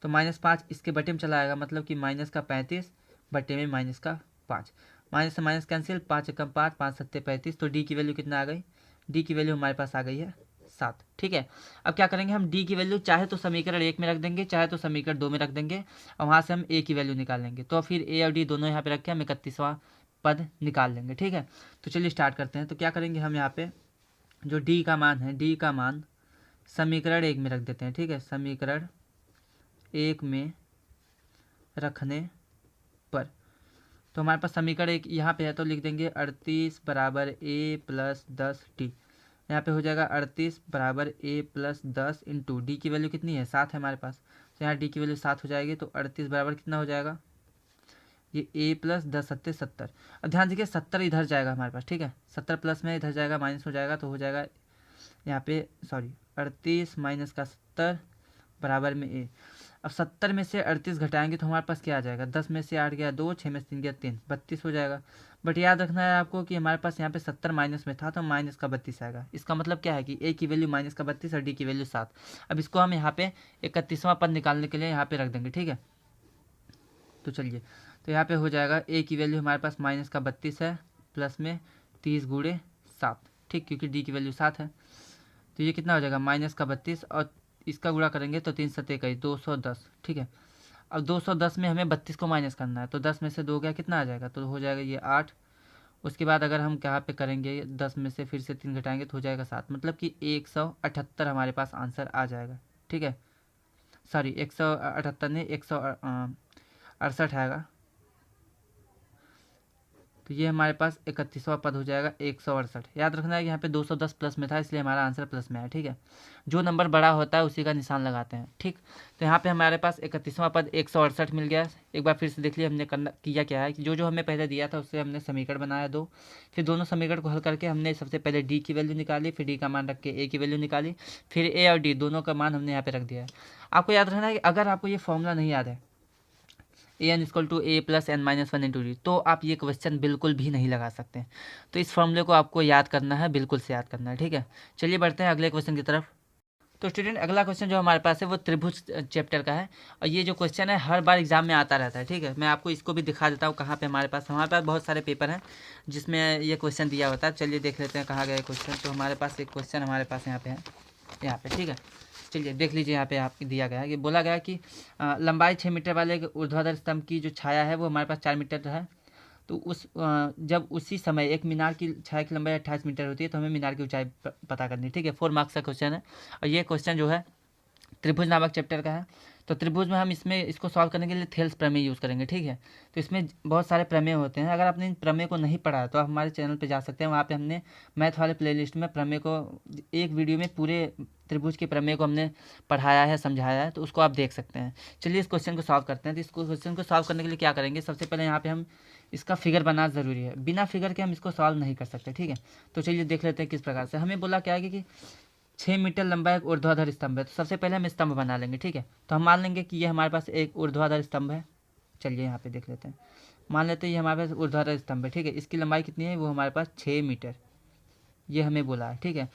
[SPEAKER 1] तो -5 इसके बटे में चला आएगा, मतलब कि माइनस का 35 बटे में माइनस का 5, माइनस से माइनस कैंसिल, 5 कम 5, 5 सत्ते 35, तो डी की वैल्यू कितना आ गई, डी की वैल्यू हमारे पास आ गई है 7। ठीक है, अब क्या करेंगे हम, डी की वैल्यू चाहे तो समीकरण 1 में रख देंगे, चाहे तो समीकरण 2 में रख देंगे, और वहाँ से हम ए की वैल्यू निकाल लेंगे। तो फिर ए और डी दोनों यहाँ पे रख के हम 31वां पद निकाल लेंगे। ठीक है, तो चलिए स्टार्ट करते हैं। तो क्या करेंगे हम, यहाँ पे जो डी का मान है, डी का मान समीकरण 1 में रख देते हैं। ठीक है, समीकरण 1 में रखने पर तो हमारे पास समीकरण 1 यहाँ पे है तो लिख देंगे 38 बराबर A प्लस 10 डी। यहाँ पे हो जाएगा 38 बराबर A प्लस 10 इंटू डी की वैल्यू कितनी है, 7 है हमारे पास, तो यहाँ डी की वैल्यू 7 हो जाएगी। तो 38 बराबर कितना हो जाएगा, ये A प्लस 10 सत्ते 70। अब ध्यान दीजिए 70 इधर जाएगा हमारे पास। ठीक है, 70 प्लस में इधर जाएगा, माइनस हो जाएगा, तो हो जाएगा यहाँ पे 38 माइनस का 70 बराबर में ए। अब 70 में से 38 घटाएंगे तो हमारे पास क्या आ जाएगा, 10 में से 8 गया 2, 6 में से 3 गया 3, 32 हो जाएगा। बट याद रखना है आपको कि हमारे पास यहाँ पे 70 माइनस में था तो माइनस का 32 आएगा। इसका मतलब क्या है कि ए की वैल्यू माइनस का 32 और डी की वैल्यू 7। अब इसको हम यहाँ पे 31वां पद निकालने के लिए यहाँ पे रख देंगे। ठीक है, तो चलिए, तो यहाँ पे हो जाएगा ए की वैल्यू हमारे पास माइनस का 32 है, प्लस में 30 गुणे 7। ठीक, क्योंकि डी की वैल्यू 7 है, तो ये कितना हो जाएगा, माइनस का 32 और इसका गुणा करेंगे तो 3 सत्ते 21, 210। ठीक है, अब 210 में हमें 32 को माइनस करना है, तो 10 में से 2 गया कितना आ जाएगा, तो हो जाएगा ये 8। उसके बाद अगर हम कहाँ पे करेंगे, 10 में से फिर से 3 घटाएंगे तो हो जाएगा 7, मतलब कि 178 हमारे पास आंसर आ जाएगा। ठीक है, सॉरी 178 नहीं, 168 आएगा। तो ये हमारे पास 31वां पद हो जाएगा 168। याद रखना है कि यहाँ पे 210 प्लस में था इसलिए हमारा आंसर प्लस में आया। ठीक है, जो नंबर बड़ा होता है उसी का निशान लगाते हैं। ठीक, तो यहाँ पे हमारे पास 31वां पद 168 मिल गया। एक बार फिर से देख लिए हमने किया क्या है कि जो हमें पहले दिया था उससे हमने समीकरण बनाया 2, फिर दोनों समीकरण को हल करके हमने सबसे पहले डी की वैल्यू निकाली, फिर डी का मान रख के ए की वैल्यू निकाली, फिर ए और डी दोनों का मान हमने यहाँ पे रख दिया है। आपको याद रखना है कि अगर आपको ये फॉर्मूला नहीं याद है, N equal to A plus N minus 1 into D, तो आप ये क्वेश्चन बिल्कुल भी नहीं लगा सकते। तो इस फॉर्मूले को आपको याद करना है, बिल्कुल से याद करना है। ठीक है, चलिए बढ़ते हैं अगले क्वेश्चन की तरफ। तो स्टूडेंट अगला क्वेश्चन जो हमारे पास है वो त्रिभुज चैप्टर का है, और ये जो क्वेश्चन है हर बार एग्जाम में आता रहता है। ठीक है, मैं आपको इसको भी दिखा देता हूँ कहाँ पे हमारे पास बहुत सारे पेपर हैं जिसमें ये क्वेश्चन दिया होता है। चलिए देख लेते हैं कहाँ गए क्वेश्चन। तो हमारे पास एक क्वेश्चन हमारे पास यहाँ पे है, यहाँ पे। ठीक है, चलिए देख लीजिए, यहाँ पे आपको दिया गया है कि बोला गया कि लंबाई 6 मीटर वाले ऊर्ध्वाधर स्तंभ की जो छाया है वो हमारे पास 4 मीटर है। तो जब उसी समय एक मीनार की छाया की लंबाई 28 मीटर होती है तो हमें मीनार की ऊंचाई पता करनी है। ठीक है, 4 मार्क्स का क्वेश्चन है और ये क्वेश्चन जो है त्रिभुज नामक चैप्टर का है। तो त्रिभुज में हम इसको सॉल्व करने के लिए थेल्स प्रमेय यूज़ करेंगे। ठीक है, तो इसमें बहुत सारे प्रमेय होते हैं। अगर आपने इन प्रमेय को नहीं पढ़ा है तो आप हमारे चैनल पे जा सकते हैं, वहाँ पे हमने मैथ वाले प्लेलिस्ट में प्रमेय को एक वीडियो में पूरे त्रिभुज के प्रमेय को हमने पढ़ाया है, समझाया है, तो उसको आप देख सकते हैं। चलिए इस क्वेश्चन को सॉल्व करते हैं। तो इस क्वेश्चन को सॉल्व करने के लिए क्या करेंगे, सबसे पहले यहाँ पे हम इसका फिगर बनाना ज़रूरी है, बिना फिगर के हम इसको सॉल्व नहीं कर सकते। ठीक है, तो चलिए देख लेते हैं किस प्रकार से। हमें बोला क्या है कि 6 मीटर लंबा एक ऊर्ध्वाधर स्तंभ है। तो सबसे पहले हम स्तंभ बना लेंगे। ठीक है, तो हम मान लेंगे कि ये हमारे पास एक ऊर्ध्वाधर स्तंभ है। चलिए यहाँ पे देख लेते हैं, मान लेते हैं ये हमारे पास ऊर्ध्वाधर स्तंभ है। ठीक है, इसकी लंबाई कितनी है, वो हमारे पास 6 मीटर, ये हमें बोला है। ठीक है,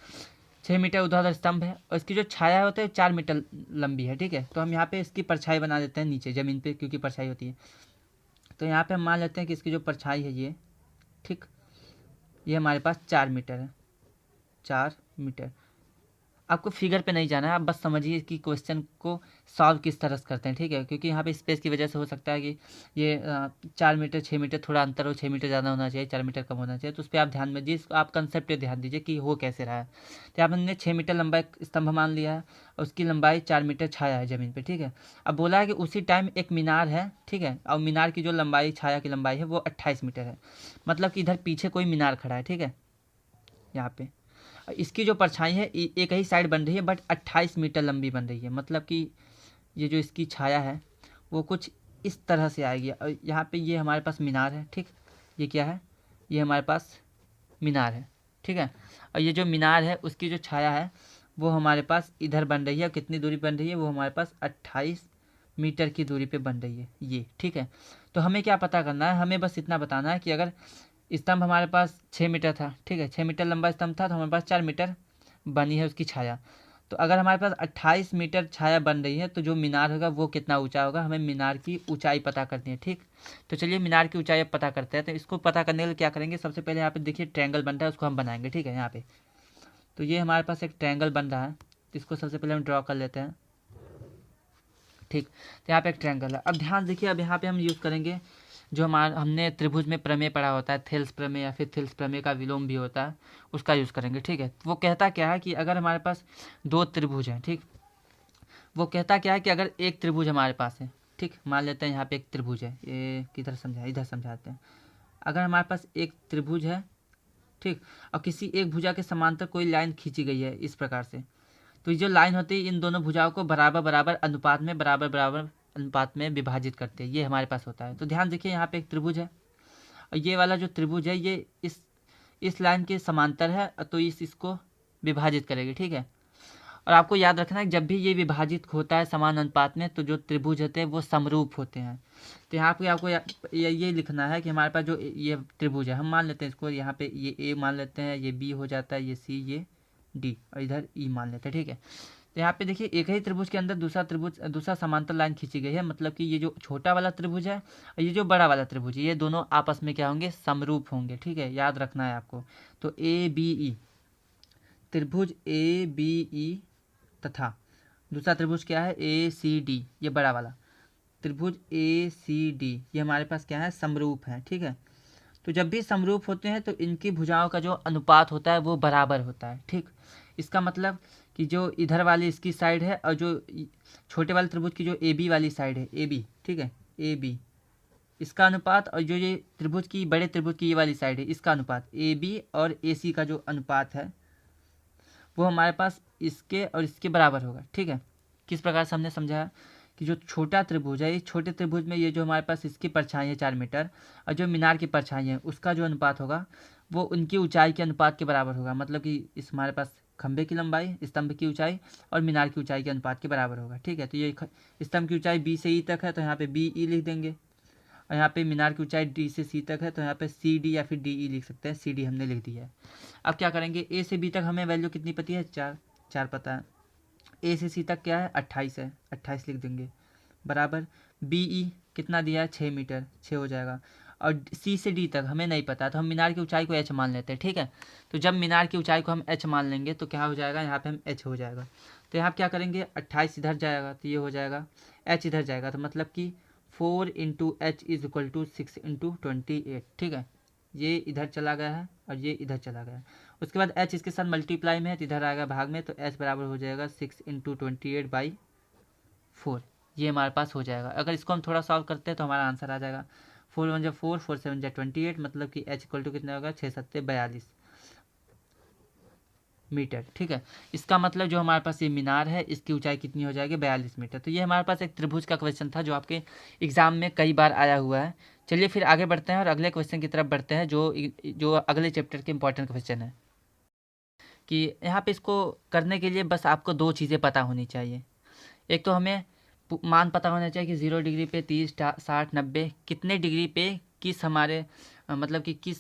[SPEAKER 1] 6 मीटर ऊर्ध्वाधर स्तंभ है और इसकी जो छाया होती है 4 मीटर लंबी है। ठीक है, तो हम यहाँ पे इसकी परछाई बना देते हैं नीचे ज़मीन पे, क्योंकि परछाई होती है। तो यहाँ पे हम मान लेते हैं कि इसकी जो परछाई है ये, ठीक, ये हमारे पास 4 मीटर है, 4 मीटर। आपको फिगर पे नहीं जाना है, आप बस समझिए कि क्वेश्चन को सॉल्व किस तरह से करते हैं। ठीक है, क्योंकि यहाँ पे स्पेस की वजह से हो सकता है कि ये 4 मीटर 6 मीटर थोड़ा अंतर हो, 6 मीटर ज़्यादा होना चाहिए, 4 मीटर कम होना चाहिए। तो उस पर आप ध्यान में जिस आप कंसेप्ट पे ध्यान दीजिए कि हो कैसे रहा है। तो यहाँ हमने 6 मीटर लंबा एक स्तंभ मान लिया है और उसकी लंबाई 4 मीटर छाया है ज़मीन पर। ठीक है, अब बोला है कि उसी टाइम एक मीनार है। ठीक है, और मीनार की जो लंबाई, छाया की लंबाई है वो 28 मीटर है, मतलब कि इधर पीछे कोई मीनार खड़ा है। ठीक है, यहाँ पे इसकी जो परछाई है एक ही साइड बन रही है, बट 28 मीटर लंबी बन रही है। मतलब कि ये जो इसकी छाया है वो कुछ इस तरह से आएगी। और यहाँ पे ये हमारे पास मीनार है। ठीक, ये क्या है, ये हमारे पास मीनार है। ठीक है, और ये जो मीनार है उसकी जो छाया है वो हमारे पास इधर बन रही है। कितनी दूरी बन रही है, वो हमारे पास 28 मीटर की दूरी पे बन रही है ये। ठीक है, तो हमें क्या पता करना है, हमें बस इतना बताना है कि अगर स्तंभ हमारे पास 6 मीटर था। ठीक है, 6 मीटर लंबा स्तंभ था तो हमारे पास 4 मीटर बनी है उसकी छाया। तो अगर हमारे पास 28 मीटर छाया बन रही है तो जो मीनार होगा वो कितना ऊंचा होगा, हमें मीनार की ऊंचाई पता करनी है। ठीक, तो चलिए मीनार की ऊंचाई पता करते हैं। तो इसको पता करने के लिए क्या करेंगे, सबसे पहले यहाँ पे देखिए ट्रायंगल बन रहा है, उसको हम बनाएंगे। ठीक है, यहाँ पे तो ये हमारे पास एक ट्रायंगल बन रहा है, तो इसको सबसे पहले हम ड्रॉ कर लेते हैं। ठीक, तो यहाँ पे एक ट्रायंगल है। अब ध्यान देखिए, अब यहाँ पे हम यूज़ करेंगे जो हमने त्रिभुज में प्रमेय पढ़ा होता है, थेल्स प्रमेय या फिर थेल्स प्रमेय का विलोम भी होता है, उसका यूज़ करेंगे। ठीक है, वो कहता क्या है कि अगर हमारे पास 2 त्रिभुज हैं, ठीक, वो कहता क्या है कि अगर एक त्रिभुज हमारे पास है, ठीक, मान लेते हैं यहाँ पे एक त्रिभुज है, ये किधर समझा, इधर समझाते हैं। अगर हमारे पास एक त्रिभुज है, ठीक, और किसी एक भुजा के समांतर कोई लाइन खींची गई है इस प्रकार से, तो ये जो लाइन होती है इन दोनों भुजाओं को बराबर बराबर अनुपात में विभाजित करते हैं, ये हमारे पास होता है। तो ध्यान देखिए, यहाँ पे एक त्रिभुज है और ये वाला जो त्रिभुज है ये इस लाइन के समांतर है, तो इसको विभाजित करेगी। ठीक है, और आपको याद रखना है जब भी ये विभाजित होता है समान अनुपात में तो जो त्रिभुज होते हैं वो समरूप होते हैं। तो यहाँ पे आपको ये लिखना है कि हमारे पास जो ये त्रिभुज है, हम मान लेते हैं इसको, यहाँ पे ये ए मान लेते हैं, ये बी हो जाता है, ये सी, ये डी, और इधर ई मान लेते हैं। ठीक है, तो यहाँ पे देखिए एक ही त्रिभुज के अंदर दूसरा समांतर लाइन खींची गई है, मतलब कि ये जो छोटा वाला त्रिभुज है और ये जो बड़ा वाला त्रिभुज है ये दोनों आपस में क्या होंगे, समरूप होंगे। ठीक है, याद रखना है आपको। तो ए बी ई, त्रिभुज ए बी ई तथा दूसरा त्रिभुज क्या है, ए सी डी, ये बड़ा वाला त्रिभुज ए सी डी, ये हमारे पास क्या है, समरूप है। ठीक है, तो जब भी समरूप होते हैं तो इनकी भुजाओं का जो अनुपात होता है वो बराबर होता है। ठीक, इसका मतलब कि जो इधर वाली इसकी साइड है और जो छोटे वाले त्रिभुज की जो ए बी वाली साइड है, ए बी, ठीक है, ए बी, इसका अनुपात, और जो ये त्रिभुज की बड़े त्रिभुज की ये वाली साइड है इसका अनुपात, ए बी और ए सी का जो अनुपात है वो हमारे पास इसके और इसके बराबर होगा। ठीक है, किस प्रकार से हमने समझाया कि जो छोटा त्रिभुज है, इस छोटे त्रिभुज में ये जो हमारे पास इसकी परछाई है 4 मीटर और जो मीनार की परछाई है उसका जो अनुपात होगा वो उनकी ऊंचाई के अनुपात के बराबर होगा। मतलब कि इस हमारे पास खंभे की लंबाई, स्तंभ की ऊंचाई और मीनार की ऊंचाई के अनुपात के बराबर होगा। ठीक है, तो ये स्तंभ की ऊंचाई बी से ई तक है तो यहाँ पे बी ई लिख देंगे, और यहाँ पे मीनार की ऊंचाई डी से सी तक है तो यहाँ पे सी डी या फिर डी ई लिख सकते हैं, सी डी हमने लिख दी है। अब क्या करेंगे, ए से बी तक हमें वैल्यू कितनी पता है, 4 पता है। ए से सी तक क्या है, 28 है, 28 लिख देंगे, बराबर बी ई कितना दिया है, 6 मीटर, 6 हो जाएगा। और सी से डी तक हमें नहीं पता तो हम मीनार की ऊंचाई को एच मान लेते हैं। ठीक है, तो जब मीनार की ऊंचाई को हम एच मान लेंगे तो क्या हो जाएगा, यहाँ पे हम एच हो जाएगा। तो यहाँ क्या करेंगे, 28 इधर जाएगा तो ये हो जाएगा, एच इधर जाएगा तो मतलब कि 4 into H is equal to 6 into 28, ठीक है। ये इधर चला गया है और ये इधर चला गया है। उसके बाद एच इसके साथ मल्टीप्लाई में है तो इधर आएगा भाग में, तो एच बराबर हो जाएगा 6 इंटू 28/4। ये हमारे पास हो जाएगा। अगर इसको हम थोड़ा सॉल्व करते हैं तो हमारा आंसर आ जाएगा 4 1 4, 4 7 28, मतलब कि एच इक्वल टू कितना होगा 6 7 42 मीटर, ठीक है। इसका मतलब जो हमारे पास ये मीनार है इसकी ऊंचाई कितनी हो जाएगी 42 मीटर। तो ये हमारे पास एक त्रिभुज का क्वेश्चन था जो आपके एग्जाम में कई बार आया हुआ है। चलिए फिर आगे बढ़ते हैं और अगले क्वेश्चन की तरफ बढ़ते हैं जो अगले चैप्टर के इंपॉर्टेंट क्वेश्चन है। कि यहाँ पे इसको करने के लिए बस आपको दो चीज़ें पता होनी चाहिए। एक तो हमें मान पता होना चाहिए कि 0 डिग्री पे 30 60 90 कितने डिग्री पे किस हमारे मतलब कि किस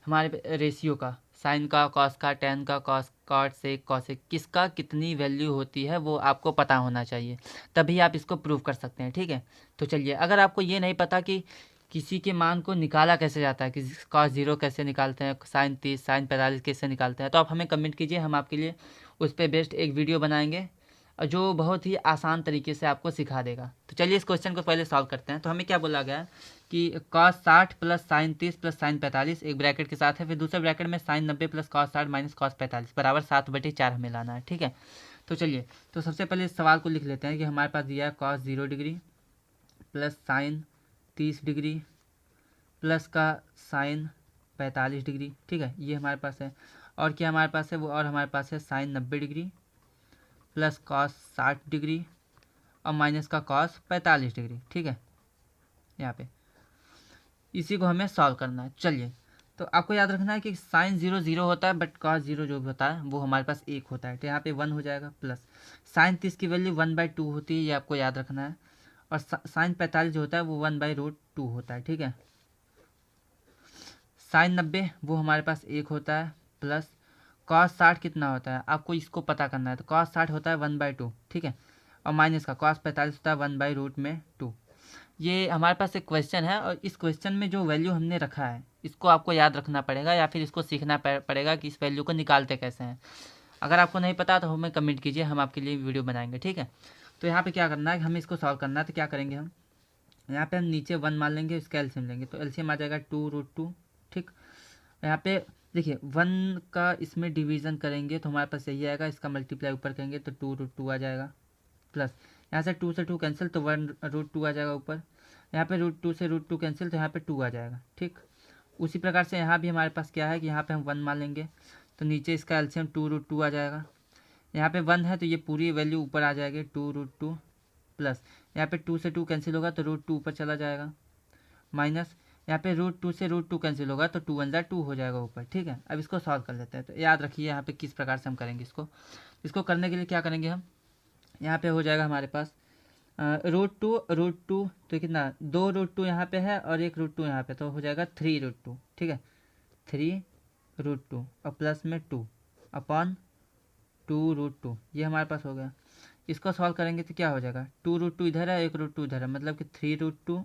[SPEAKER 1] हमारे रेशियो का, साइन का, कॉस का, टेन का, कॉस कॉट सेक कॉसेक, किसका कितनी वैल्यू होती है वो आपको पता होना चाहिए, तभी आप इसको प्रूव कर सकते हैं, ठीक है। तो चलिए, अगर आपको ये नहीं पता कि किसी के मान को निकाला कैसे जाता है, कि कॉस 0 कैसे निकालते हैं, साइन 30 साइन 45 कैसे निकालते हैं, तो आप हमें कमेंट कीजिए, हम आपके लिए उस पर बेस्ट एक वीडियो बनाएंगे जो बहुत ही आसान तरीके से आपको सिखा देगा। तो चलिए इस क्वेश्चन को पहले सॉल्व करते हैं। तो हमें क्या बोला गया है कि cos 60 plus sign 30 plus sign 45 एक ब्रैकेट के साथ है, फिर दूसरे ब्रैकेट में sine 90 plus cos 60 minus cos 45 बराबर 7/4 हमें लाना है, ठीक है। तो चलिए, तो सबसे पहले इस सवाल को लिख लेते हैं कि हमारे पास दिया है cos 0 degree plus sign 30 degree plus का साइन 45 डिग्री, ठीक है, ये हमारे पास है। और क्या हमारे पास है वो, और हमारे पास है sine 90 degree plus cos 60 degree और माइनस का cos 45 डिग्री, ठीक है। यहाँ पे इसी को हमें सॉल्व करना है। चलिए, तो आपको याद रखना है कि साइन 0 0 होता है, बट cos 0 जो भी होता है वो हमारे पास 1 होता है, तो यहाँ पे 1 हो जाएगा। प्लस साइन 30 की वैल्यू 1/2 होती है, ये आपको याद रखना है। और साइन 45 जो होता है वो 1/√2 होता है, ठीक है। साइन 90 वो हमारे पास 1 होता है, प्लस cos 60 कितना होता है आपको इसको पता करना है, तो cos 60 होता है 1/2, ठीक है। और माइनस का cos 45 होता है 1/√2। ये हमारे पास एक क्वेश्चन है और इस क्वेश्चन में जो वैल्यू हमने रखा है इसको आपको याद रखना पड़ेगा, या फिर इसको सीखना पड़ेगा कि इस वैल्यू को निकालते कैसे हैं। अगर आपको नहीं पता तो हमें कमेंट कीजिए, हम आपके लिए वीडियो बनाएंगे, ठीक है। तो यहाँ पे क्या करना है, हमें इसको सॉल्व करना है। तो क्या करेंगे हम, यहाँ पे हम नीचे 1 मान लेंगे, इसका एलसीएम लेंगे, तो एलसीएम आ जाएगा 2√2, ठीक। यहाँ पे देखिए 1 का इसमें डिवीज़न करेंगे तो हमारे पास यही आएगा, इसका मल्टीप्लाई ऊपर करेंगे तो 2√2 आ जाएगा। प्लस यहाँ से 2 से 2 कैंसिल तो 1√2 आ जाएगा ऊपर। यहाँ पे √2 से √2 कैंसिल तो यहाँ पे 2 आ जाएगा, ठीक। उसी प्रकार से यहाँ भी हमारे पास क्या है कि यहाँ पे हम 1 मान लेंगे तो नीचे इसका एलसीएम 2√2 आ जाएगा। यहाँ पे 1 है तो ये पूरी वैल्यू ऊपर आ जाएगी 2√2, प्लस यहाँ पे 2 से 2 कैंसिल होगा तो √2 ऊपर चला जाएगा, माइनस यहाँ पे √2 से √2 कैंसिल होगा तो 2 1 2 हो जाएगा ऊपर, ठीक है। अब इसको सॉल्व कर लेते हैं। तो याद रखिए यहाँ पे किस प्रकार से हम करेंगे इसको करने के लिए क्या करेंगे हम, यहाँ पे हो जाएगा हमारे पास √2 तो कितना 2√2 यहाँ पे है और 1√2 यहाँ पे, तो हो जाएगा 3√2, ठीक है। 3√2 और प्लस में 2 अपॉन 2√2, ये हमारे पास हो गया। इसको सॉल्व करेंगे तो क्या हो जाएगा, 2√2 इधर है 1√2 इधर है, मतलब कि 3√2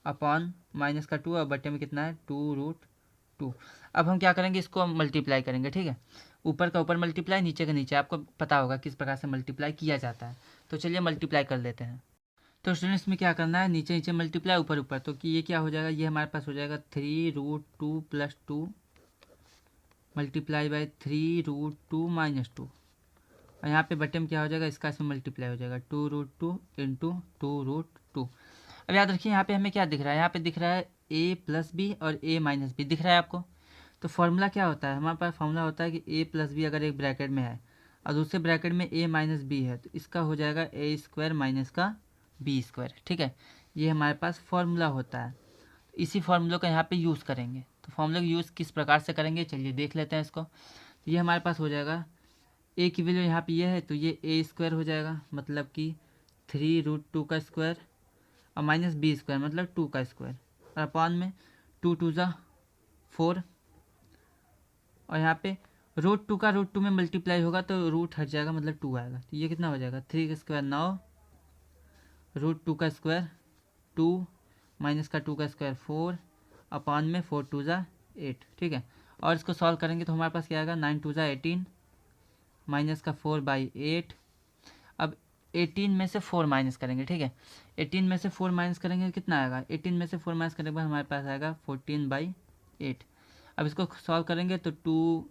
[SPEAKER 1] अपॉन माइनस का 2 और बटे में कितना है 2√2। अब हम क्या करेंगे, इसको मल्टीप्लाई करेंगे, ठीक है। ऊपर का ऊपर मल्टीप्लाई, नीचे का नीचे, आपको पता होगा किस प्रकार से मल्टीप्लाई किया जाता है। तो चलिए मल्टीप्लाई कर लेते हैं। तो स्टूडेंट्स में क्या करना है, नीचे नीचे मल्टीप्लाई ऊपर ऊपर, तो कि ये क्या हो जाएगा, ये हमारे पास हो जाएगा 3√2 प्लस 2 मल्टीप्लाई बाई 3√2 माइनस 2, और यहाँ पे बटे में क्या हो जाएगा, इसका इसमें मल्टीप्लाई हो जाएगा 2√2 इंटू 2√2। अब याद रखिए यहाँ पे हमें क्या दिख रहा है, यहाँ पे दिख रहा है a प्लस बी और a माइनस बी दिख रहा है आपको। तो फॉर्मूला क्या होता है, हमारे पास फॉर्मूला होता है कि a प्लस बी अगर एक ब्रैकेट में है और दूसरे ब्रैकेट में a माइनस बी है तो इसका हो जाएगा a² माइनस का b², ठीक है। ये हमारे पास फॉर्मूला होता है, इसी फॉर्मूले का यहाँ पे यूज़ करेंगे। तो फॉर्मूले का यूज़ किस प्रकार से करेंगे, चलिए देख लेते हैं इसको। तो ये हमारे पास हो जाएगा a की वैल्यू यहाँ पे ये है तो ये a² हो जाएगा, मतलब कि 3√2 का स्क्वायर और माइनस b² मतलब 2 का स्क्वायर, और अपॉन में 2 2 ज़ा 4, और यहाँ पे √2 का √2 में मल्टीप्लाई होगा तो रूट हट जाएगा, मतलब 2 आएगा। तो ये कितना हो जाएगा 3 का स्क्वायर 9, √2 का स्क्वायर 2 माइनस का 2 का स्क्वायर 4 अपॉन में 4 2 ज़ा 8, ठीक है। और इसको सॉल्व करेंगे तो हमारे पास क्या आएगा 9 2 ज़ा 18 माइनस का 4/8। अब 18 में से 4 माइनस करेंगे, ठीक है। 18 में से 4 माइनस करेंगे कितना आएगा, 18 में से 4 माइनस करने के बाद हमारे पास आएगा 14/8। अब इसको सॉल्व करेंगे तो 2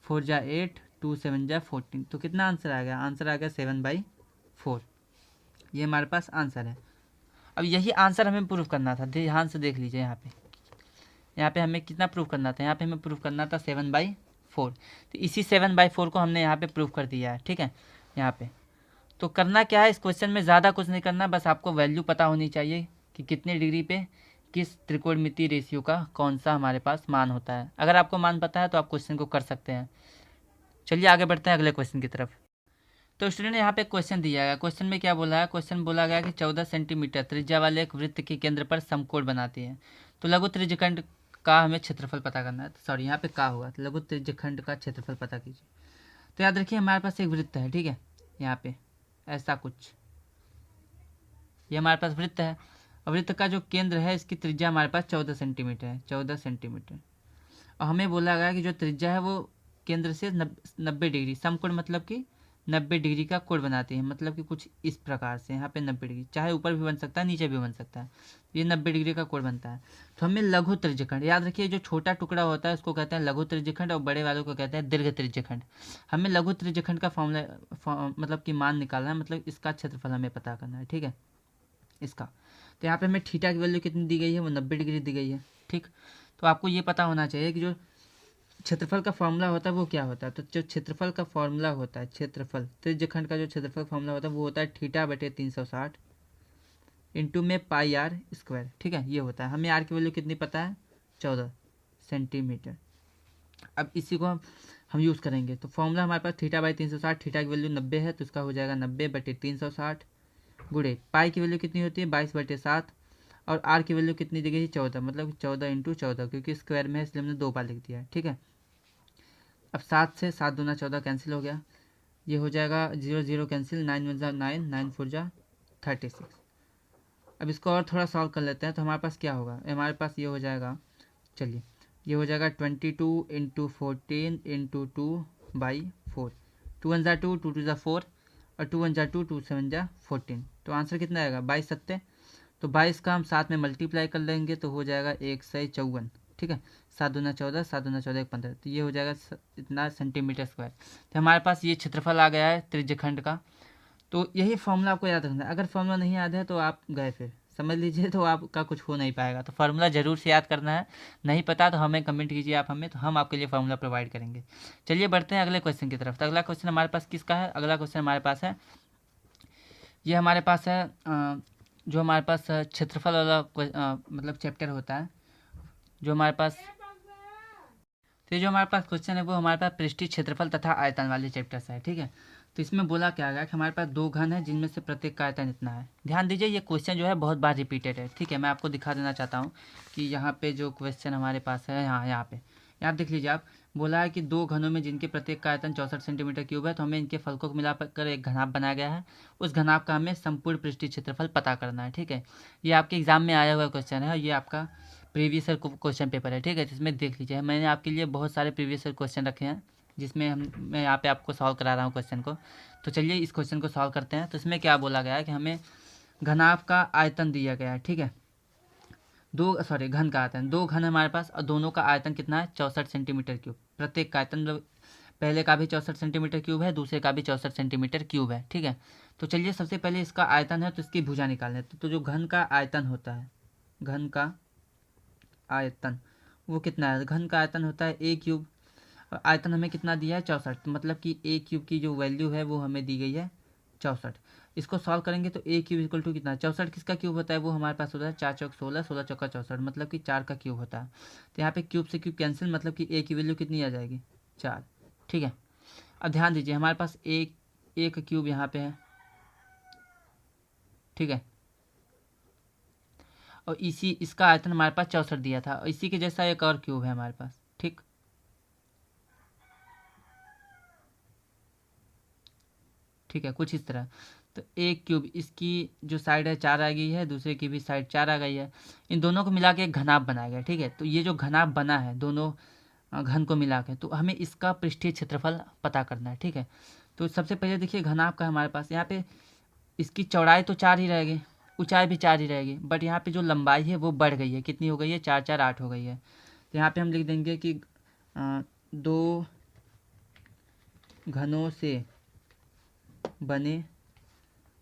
[SPEAKER 1] 4 जा 8, 2 7 जा 14, तो कितना आंसर आ गया, आंसर आ गया 7/4। ये हमारे पास आंसर है। अब यही आंसर हमें प्रूफ करना था, ध्यान से देख लीजिए यहाँ पे हमें कितना प्रूफ करना था, यहाँ पे हमें प्रूफ करना था 7/4। तो इसी 7/4 को हमने यहाँ पे प्रूफ कर दिया है, ठीक है। यहाँ पे तो करना क्या है, इस क्वेश्चन में ज़्यादा कुछ नहीं करना, बस आपको वैल्यू पता होनी चाहिए कि कितने डिग्री पे किस त्रिकोणमितीय रेशियो का कौन सा हमारे पास मान होता है। अगर आपको मान पता है तो आप क्वेश्चन को कर सकते हैं। चलिए आगे बढ़ते हैं अगले क्वेश्चन की तरफ। तो स्टूडेंट यहाँ पे क्वेश्चन दिया गया, क्वेश्चन में क्या बोला है, क्वेश्चन बोला गया कि 14 सेंटीमीटर त्रिज्या वाले एक वृत्त के केंद्र पर समकोण बनाती है। तो लघु त्रिज्यखंड का हमें क्षेत्रफल पता करना है। सॉरी, यहाँ पे का होगा, तो लघु त्रिज्यखंड का क्षेत्रफल पता कीजिए। तो याद रखिए हमारे पास एक वृत्त है, ठीक है। यहाँ पे ऐसा कुछ, ये हमारे पास वृत्त है। वृत्त का जो केंद्र है इसकी त्रिज्या हमारे पास 14 सेंटीमीटर है, 14 सेंटीमीटर। और हमें बोला गया कि जो त्रिज्या है वो केंद्र से 90 डिग्री, समकोण मतलब कि 90 डिग्री का कोण बनाती है, मतलब कि कुछ इस प्रकार से यहाँ पे 90 डिग्री, चाहे ऊपर भी बन सकता है नीचे भी बन सकता है, ये 90 डिग्री का कोण बनता है। तो हमें लघु त्रिज्यखंड, याद रखिए जो छोटा टुकड़ा होता है उसको कहते हैं लघु त्रिज्यखंड और बड़े वालों को कहते हैं दीर्घ त्रिज्यखंड। हमें लघु त्रिज्यखंड का फॉर्मूला मतलब कि मान निकालना है, मतलब इसका क्षेत्रफल हमें पता करना है, ठीक है, इसका। तो यहाँ पे हमें थीटा की वैल्यू कितनी दी गई है, वो 90 डिग्री दी गई है, ठीक। तो आपको ये पता होना चाहिए कि जो क्षेत्रफल का फॉर्मूला होता है वो क्या होता है। तो जो क्षेत्रफल का फॉर्मूला होता है, क्षेत्रफल त्रिज्यखंड का जो क्षेत्रफल फॉर्मूला होता है वो होता है θ/360 इंटू में πr², ठीक है, ये होता है। हमें आर की वैल्यू कितनी पता है, 14 सेंटीमीटर। अब इसी को हम यूज़ करेंगे। तो फॉर्मूला हमारे पास θ/360, थीटा की वैल्यू 90 है तो इसका हो जाएगा 90/360 गुणे पाई की वैल्यू कितनी होती है 22/7, और आर की वैल्यू कितनी दी गई है 14, मतलब 14 × 14, क्योंकि स्क्वायर में है इसलिए हमने 2 बार लिख दिया है, ठीक है। अब 7 से 7 दूना 14 कैंसिल हो गया, ये हो जाएगा 0 0 कैंसिल, 9 1 9, 9 4 36। अब इसको और थोड़ा सॉल्व कर लेते हैं तो हमारे पास क्या होगा, हमारे पास ये हो जाएगा, चलिए ये हो जाएगा 22 × 14 × 2/4, 2 1 2, 2 2 4, और 2 1 2, 2 7 14। तो आंसर कितना आएगा 22 7। तो 22 का हम साथ में मल्टीप्लाई कर लेंगे तो हो जाएगा 154, ठीक है। 7 दूना 14, 7 दूना 14 1 15, तो ये हो जाएगा इतना सेंटीमीटर स्क्वायर। तो हमारे पास ये क्षेत्रफल आ गया है त्रिज्यखंड का। तो यही फॉर्मूला आपको याद रखना है। अगर फॉर्मूला नहीं याद है तो आप गए, फिर समझ लीजिए, तो आपका कुछ हो नहीं पाएगा। तो फार्मूला ज़रूर से याद करना है, नहीं पता तो हमें कमेंट कीजिए आप हमें, तो हम आपके लिए फार्मूला प्रोवाइड करेंगे। चलिए बढ़ते हैं अगले क्वेश्चन की तरफ। तो अगला क्वेश्चन हमारे पास किसका है, अगला क्वेश्चन हमारे पास है, ये हमारे पास है जो हमारे पास क्षेत्रफल वाला मतलब चैप्टर होता है, जो हमारे पास, तो ये जो हमारे पास क्वेश्चन है वो हमारे पास पृष्ठीय क्षेत्रफल तथा आयतन वाले चैप्टर से है, ठीक है। तो इसमें बोला क्या गया कि हमारे पास 2 घन है जिनमें से प्रत्येक का आयतन इतना है। ध्यान दीजिए ये क्वेश्चन जो है बहुत बार रिपीटेड है, ठीक है। मैं आपको दिखा देना चाहता हूँ कि यहाँ पे जो क्वेश्चन हमारे पास है, यहाँ देख लीजिए आप, बोला है कि 2 घनों में जिनके प्रत्येक का आयतन 64 सेंटीमीटर क्यूब है, तो हमें इनके फलकों को मिलाकर एक घनाभ बनाया गया है। उस घनाभ का हमें संपूर्ण पृष्ठीय क्षेत्रफल पता करना है, ठीक है। ये आपके एग्जाम में आया हुआ क्वेश्चन है, ये आपका प्रीवियस ईयर क्वेश्चन पेपर है, ठीक है। जिसमें देख लीजिए मैंने आपके लिए बहुत सारे प्रीवियस ईयर क्वेश्चन रखे हैं, जिसमें मैं यहाँ पे आपको सॉल्व करा रहा हूँ क्वेश्चन को। तो चलिए इस क्वेश्चन को सॉल्व करते हैं। तो इसमें क्या बोला गया है कि हमें घनाभ का आयतन दिया गया है, ठीक है। घन का आयतन, 2 घन हमारे पास और दोनों का आयतन कितना है 64 सेंटीमीटर क्यूब। प्रत्येक का आयतन मतलब पहले का भी 64 सेंटीमीटर क्यूब है, दूसरे का भी 64 सेंटीमीटर क्यूब है, ठीक है। तो चलिए सबसे पहले इसका आयतन है तो इसकी भुजा निकालने। तो जो घन का आयतन होता है, घन का आयतन वो कितना है, घन का आयतन होता है a³ और आयतन हमें कितना दिया है 64, मतलब कि a³ की जो वैल्यू है वो हमें दी गई है 64। इसको सॉल्व करेंगे तो a³ इक्वल टू कितना, 64 किसका क्यूब होता है, वो हमारे पास होता है 4 चौक 16, 16 चौका 64, मतलब कि 4 का क्यूब होता है। तो यहाँ पे क्यूब से क्यूब कैंसिल, मतलब कि a की वैल्यू कितनी आ जाएगी 4, ठीक है। अब ध्यान दीजिए हमारे पास एक क्यूब यहाँ पे है, ठीक है, और इसका आयतन हमारे पास 64 दिया था, और इसी के जैसा एक और क्यूब है हमारे पास, ठीक। ठीक है, कुछ इस तरह। तो a³ इसकी जो साइड है 4 आ गई है, दूसरे की भी साइड 4 आ गई है, इन दोनों को मिला के एक घनाभ बनाया गया, ठीक है। तो ये जो घनाभ बना है दोनों घन को मिला के, तो हमें इसका पृष्ठीय क्षेत्रफल पता करना है, ठीक है। तो सबसे पहले देखिए घनाभ का हमारे पास यहाँ पे इसकी चौड़ाई तो 4 ही रहेगी, ऊंचाई भी 4 ही रहेगी, बट यहाँ पे जो लंबाई है वो बढ़ गई है। कितनी हो गई है? 4 4 8 हो गई है। तो यहाँ पे हम लिख देंगे कि 2 घनों से बने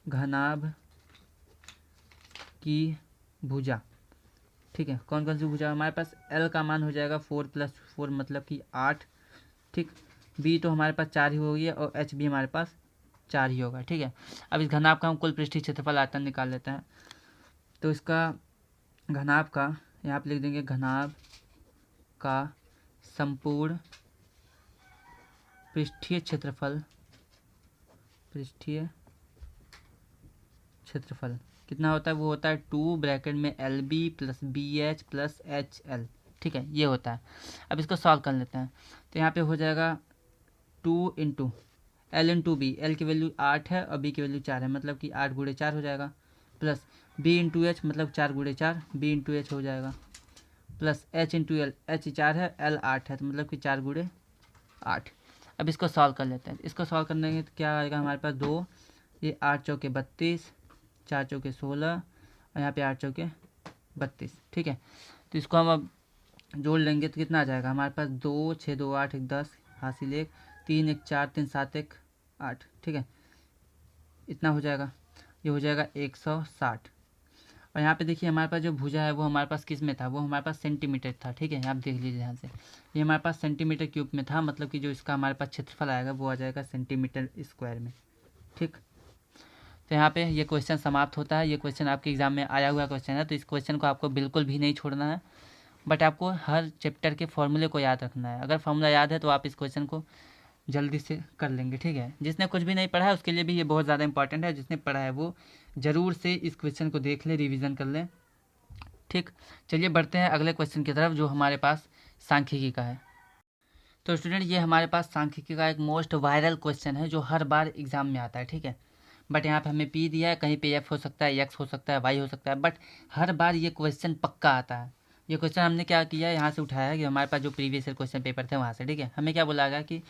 [SPEAKER 1] घनाभ की भुजा। ठीक है, कौन कौन सी भुजा? हमारे पास L का मान हो जाएगा 4 + 4 मतलब कि 8। ठीक, B तो हमारे पास 4 ही होगी और H भी हमारे पास 4 ही होगा। ठीक है, अब इस घनाभ का हम कुल पृष्ठीय क्षेत्रफल आयतन निकाल लेते हैं। तो इसका घनाभ का यहाँ पे लिख देंगे, घनाभ का संपूर्ण पृष्ठीय क्षेत्रफल कितना होता है? वो होता है 2 ब्रैकेट में LB + BH + HL। ठीक है, ये होता है। अब इसको सॉल्व कर लेते हैं। तो यहाँ पे हो जाएगा 2 × L × B। L की वैल्यू 8 है और B की वैल्यू 4 है, मतलब कि 8 × 4 हो जाएगा, प्लस B × H मतलब 4 × 4 B × H हो जाएगा, प्लस H × L। H 4 है, L 8 है, तो मतलब कि 4 × 8। अब इसको सॉल्व कर लेते हैं। इसको सॉल्व करने के क्या आएगा हमारे पास? 2, ये 8 चौके 32, 4 चौके 16 और यहाँ पे 8 चौके 32। ठीक है, तो इसको हम अब जोड़ लेंगे तो कितना आ जाएगा हमारे पास? 2 6 2 8 1 10 हासिल 1 3 1 4 3 7 1 8। ठीक है, इतना हो जाएगा, ये हो जाएगा 160। और यहाँ पे देखिए हमारे पास जो भुजा है वो हमारे पास किस में था? वो हमारे पास सेंटीमीटर था। ठीक है, आप देख लीजिए ध्यान से, ये हमारे पास सेंटीमीटर क्यूब में था, मतलब कि जो इसका हमारे पास क्षेत्रफल आएगा वो आ जाएगा सेंटीमीटर स्क्वायर में। ठीक, तो यहाँ पे ये क्वेश्चन समाप्त होता है। ये क्वेश्चन आपके एग्जाम में आया हुआ क्वेश्चन है, तो इस क्वेश्चन को आपको बिल्कुल भी नहीं छोड़ना है, बट आपको हर चैप्टर के फॉर्मूले को याद रखना है। अगर फॉर्मूला याद है तो आप इस क्वेश्चन को जल्दी से कर लेंगे। ठीक है, जिसने कुछ भी नहीं पढ़ा है उसके लिए भी ये बहुत ज़्यादा इंपॉर्टेंट है। जिसने पढ़ा है वो ज़रूर से इस क्वेश्चन को देख ले, रिवीजन कर लें। ठीक, चलिए बढ़ते हैं अगले क्वेश्चन की तरफ, जो हमारे पास सांख्यिकी का है। तो स्टूडेंट, ये हमारे पास सांख्यिकी का एक मोस्ट वायरल क्वेश्चन है जो हर बार एग्जाम में आता है। ठीक है, बट यहाँ पे हमें P दिया है, कहीं पे F हो सकता है, X हो सकता है, Y हो सकता है, बट हर बार ये क्वेश्चन पक्का आता है। ये क्वेश्चन हमने क्या किया है, यहाँ से उठाया है कि हमारे पास जो प्रीवियस ईयर क्वेश्चन पेपर थे वहाँ से। ठीक है, हमें क्या बोला गया कि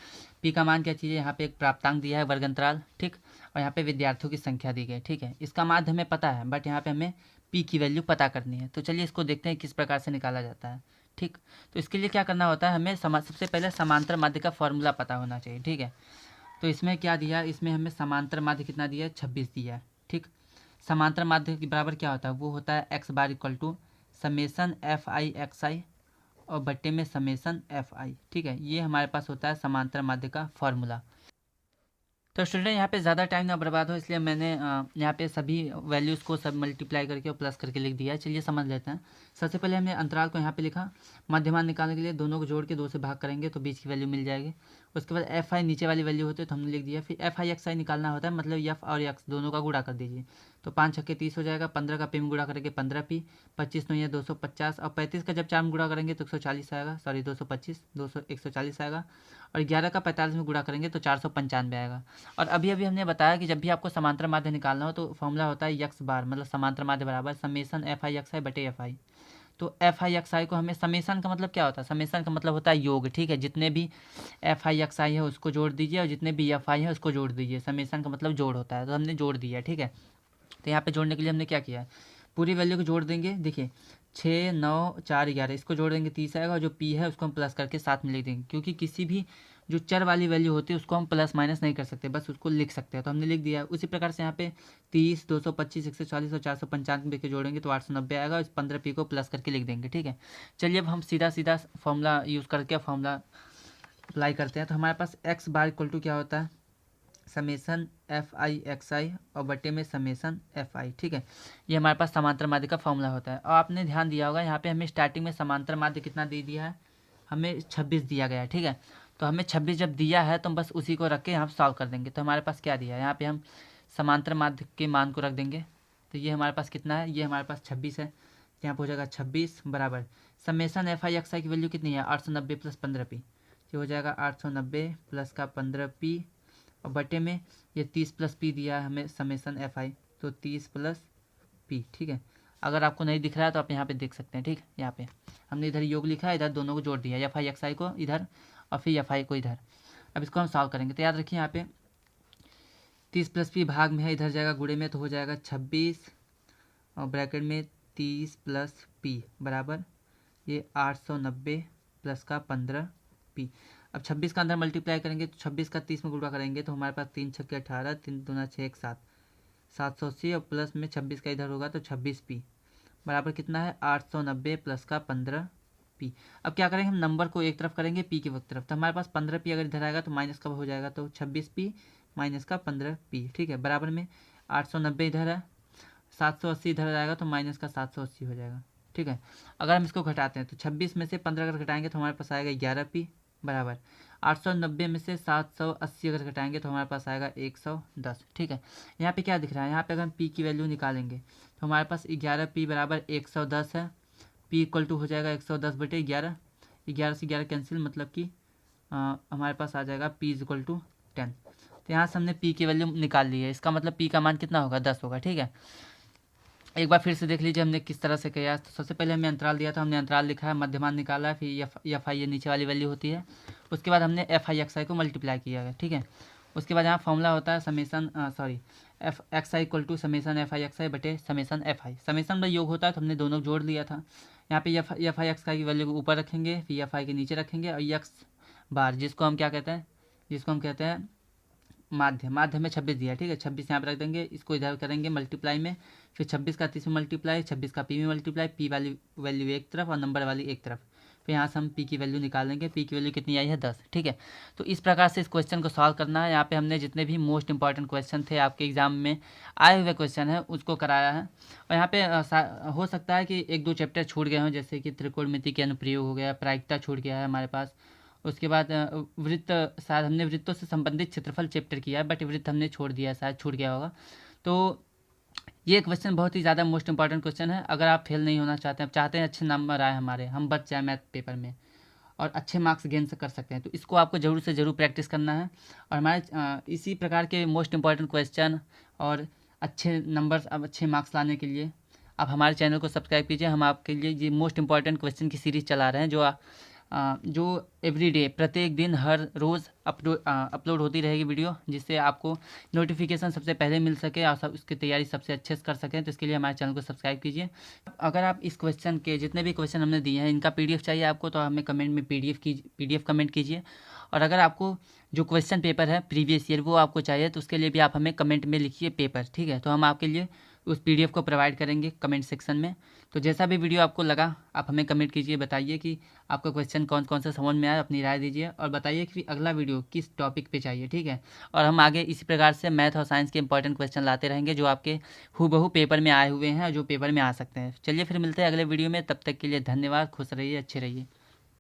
[SPEAKER 1] P का मान क्या चीज़ है? यहाँ पे एक प्राप्तांक दिया है, वर्ग अंतराल। ठीक, और यहाँ पे विद्यार्थियों की संख्या दी गई। ठीक है, इसका माध्य हमें पता है, बट यहाँ पे हमें P की वैल्यू पता करनी है। तो चलिए इसको देखते हैं किस प्रकार से निकाला जाता है। ठीक, तो इसके लिए क्या करना होता है, हमें सबसे पहले समांतर माध्य का फॉर्मूला पता होना चाहिए। ठीक है, तो इसमें क्या दिया है? इसमें हमें समांतर माध्य कितना दिया है? 26 दिया है। ठीक, समांतर माध्य के बराबर क्या होता है? वो होता है x bar equal to summation FI/XI और बट्टे में समेसन FI। ठीक है, ये हमारे पास होता है समांतर माध्य का फॉर्मूला। तो स्टूडेंट, यहाँ पे ज़्यादा टाइम ना बर्बाद हो, इसलिए मैंने यहाँ पे सभी वैल्यूज़ को सब मल्टीप्लाई करके और प्लस करके लिख दिया है। चलिए समझ लेते हैं। सबसे पहले हमने अंतराल को यहाँ पे लिखा, मध्यमान निकालने के लिए दोनों को जोड़ के 2 से भाग करेंगे तो बीच की वैल्यू मिल जाएगी। उसके बाद FI नीचे वाली वैल्यू होती है तो हमने लिख दिया। फिर FI/XI निकालना होता है, मतलब F और X दोनों का गुणा कर दीजिए, तो 5 छक्के 30 हो जाएगा। 15 का P में गुणा करेंगे 15P, 25 9 250 और 35 का जब 4 में गुणा करेंगे तो 140 आएगा, सॉरी 225 140 आएगा। और 11 का 45 में गुणा करेंगे तो 495 आएगा। और अभी अभी हमने बताया कि जब भी आपको समांतर माध्य निकालना हो तो फॉर्मूला होता है x बार, मतलब समांतर माध्य बराबर समेसन FI/XI बटे FI। तो FI/XI को हमें, समेसन का मतलब क्या होता है? समेसन का मतलब होता है योग। ठीक है, जितने भी FI/XI है उसको जोड़ दीजिए और जितने भी FI है उसको जोड़ दीजिए। समेसन का मतलब जोड़ होता है, तो हमने जोड़ दिया। ठीक है, तो यहाँ पे जोड़ने के लिए हमने क्या किया है, पूरी वैल्यू को जोड़ देंगे। देखिए 6 9 4 11 इसको जोड़ देंगे 30 आएगा, और जो P है उसको हम प्लस करके साथ में लिख देंगे, क्योंकि किसी भी जो चर वाली वैल्यू होती है उसको हम प्लस माइनस नहीं कर सकते, बस उसको लिख सकते हैं, तो हमने लिख दिया। उसी प्रकार से यहाँ पे 30 225 140 और 495 के जोड़ेंगे तो 890 आएगा, इस 15P को प्लस करके लिख देंगे। ठीक है, चलिए अब हम सीधा सीधा फॉर्मूला यूज़ करके फॉर्मूला अप्लाई करते हैं। तो हमारे पास x बार इक्वल टू क्या होता है? समेसन FI/XI और बटे में समेसन FI। ठीक है, ये हमारे पास समांतर माध्य का फॉर्मूला होता है। और आपने ध्यान दिया होगा यहाँ पे हमें स्टार्टिंग में समांतर माध्य कितना दे दिया है? हमें 26 दिया गया है। ठीक है, तो हमें 26 जब दिया है तो हम बस उसी को रख के यहाँ सॉल्व कर देंगे। तो हमारे पास क्या दिया है? यहाँ पे हम समांतर माध्य के मान को रख देंगे। तो ये हमारे पास कितना है? ये हमारे पास 26 है, तो यहाँ पर हो जाएगा 26 बराबर समेसन FI/XI की वैल्यू कितनी है? 890 + 15P। ये हो जाएगा 890 प्लस का 15P और बटे में ये 30 + P दिया है हमें समेसन FI, तो 30 + P। ठीक है, अगर आपको नहीं दिख रहा है तो आप यहाँ पे देख सकते हैं। ठीक, यहाँ पे हमने इधर योग लिखा है, इधर दोनों को जोड़ दिया, FI/XI को इधर और फिर FI को इधर। अब इसको हम सॉल्व करेंगे, तो याद रखिए यहाँ पे 30 प्लस पी भाग में है, इधर जाएगा गुणे में, तो हो जाएगा 26 और ब्रैकेट में 30 प्लस पी बराबर ये 890 प्लस का 15 पी। अब 26 का अंदर मल्टीप्लाई करेंगे तो 26 का 30 में गुणा करेंगे तो हमारे पास 3 छक्के 18, 3 दूना 6 1 7, 780 और प्लस में 26 का इधर होगा तो 26 पी बराबर कितना है 890 प्लस का 15 पी। अब क्या करेंगे, हम नंबर को एक तरफ करेंगे, पी की वक्त तरफ, तो हमारे पास 15 पी अगर इधर आएगा तो माइनस कब हो जाएगा, तो 26 पी माइनस का 15 पी। ठीक है, बराबर में 890 इधर है, 780 इधर आएगा तो माइनस का 780 हो जाएगा। ठीक है, अगर हम इसको घटाते हैं तो 26 में से 15 अगर घटाएंगे तो हमारे पास आएगा 11 पी बराबर 890 में से 780 अगर घटाएंगे तो हमारे पास आएगा 110। ठीक है, यहाँ पे क्या दिख रहा है, यहाँ पे अगर हम पी की वैल्यू निकालेंगे तो हमारे पास 11 पी बराबर 110 है। पी इक्वल टू हो जाएगा 110 बटे 11, 11 से 11 कैंसिल, मतलब कि हमारे पास आ जाएगा पी इज इक्वल टू 10। तो यहाँ से हमने पी की वैल्यू निकाल ली है, इसका मतलब पी का मान कितना होगा, 10 होगा। ठीक है, एक बार फिर से देख लीजिए हमने किस तरह से किया। तो सबसे पहले हमने अंतराल दिया था, हमने अंतराल लिखा है, मध्यमान निकाला है, फिर एफ आई ये नीचे वाली वैल्यू होती है, उसके बाद हमने एफ आई एक्स आई को मल्टीप्लाई किया है। ठीक है, उसके बाद यहाँ फॉर्मूला होता है summation F X I equal to summation F I X I बटे समेसन एफ आई। समेसन में योग होता है तो हमने दोनों जोड़ लिया था। यहाँ पे एफ आई एक्स आई की वैल्यू को ऊपर रखेंगे, फिर एफ आई के नीचे रखेंगे, और एक्स बार जिसको हम क्या कहते हैं, जिसको हम कहते हैं माध्य, माध्य में 26 दिया है। ठीक है, 26 यहाँ पर रख देंगे, इसको इधर करेंगे मल्टीप्लाई में, फिर 26 का 30 में मल्टीप्लाई, 26 का पी में मल्टीप्लाई, पी वाली वैल्यू एक तरफ और नंबर वाली एक तरफ, फिर यहाँ से हम पी की वैल्यू निकालेंगे। पी की वैल्यू कितनी आई है, 10। ठीक है, तो इस प्रकार से इस क्वेश्चन को सॉल्व करना है। यहाँ पे हमने जितने भी मोस्ट इंपॉर्टेंट क्वेश्चन थे आपके एग्जाम में आए हुए क्वेश्चन है उसको कराया है। और यहाँ पे हो सकता है कि 1-2 चैप्टर छूट गए हों, जैसे कि त्रिकोणमिति के अनुप्रयोग हो गया, प्रायिकता छूट गया है हमारे पास, उसके बाद वृत्त, शायद हमने वृत्तों से संबंधित क्षेत्रफल चैप्टर किया है, बट वृत्त हमने छोड़ दिया है, शायद छूट गया होगा। तो ये क्वेश्चन बहुत ही ज़्यादा मोस्ट इंपॉर्टेंट क्वेश्चन है। अगर आप फेल नहीं होना चाहते हैं, चाहते हैं अच्छे नंबर आए हमारे, हम बच जाए मैथ पेपर में और अच्छे मार्क्स गेन से कर सकते हैं, तो इसको आपको ज़रूर से ज़रूर प्रैक्टिस करना है। और हमारे इसी प्रकार के मोस्ट इंपॉर्टेंट क्वेश्चन और अच्छे नंबर्स, अब अच्छे मार्क्स लाने के लिए आप हमारे चैनल को सब्सक्राइब कीजिए। हम आपके लिए ये मोस्ट इंपॉर्टेंट क्वेश्चन की सीरीज़ चला रहे हैं, जो एवरीडे, प्रत्येक दिन, हर रोज़ अपलोड होती रहेगी वीडियो, जिससे आपको नोटिफिकेशन सबसे पहले मिल सके और सब उसकी तैयारी सबसे अच्छे से कर सकें। तो इसके लिए हमारे चैनल को सब्सक्राइब कीजिए। अगर आप इस क्वेश्चन के जितने भी क्वेश्चन हमने दिए हैं इनका पीडीएफ चाहिए आपको, तो हमें कमेंट में पीडीएफ कमेंट कीजिए। और अगर आपको जो क्वेश्चन पेपर है प्रीवियस ईयर वो आपको चाहिए, तो उसके लिए भी आप हमें कमेंट में लिखिए पेपर। ठीक है, तो हम आपके लिए उस पीडीएफ को प्रोवाइड करेंगे कमेंट सेक्शन में। तो जैसा भी वीडियो आपको लगा आप हमें कमेंट कीजिए, बताइए कि आपका क्वेश्चन कौन कौन सा समझ में आया, अपनी राय दीजिए और बताइए कि अगला वीडियो किस टॉपिक पे चाहिए। ठीक है, और हम आगे इसी प्रकार से मैथ और साइंस के इंपॉर्टेंट क्वेश्चन लाते रहेंगे जो आपके हूबहू पेपर में आए हुए हैं और जो पेपर में आ सकते हैं। चलिए फिर मिलते हैं अगले वीडियो में, तब तक के लिए धन्यवाद, खुश रहिए, अच्छे रहिए।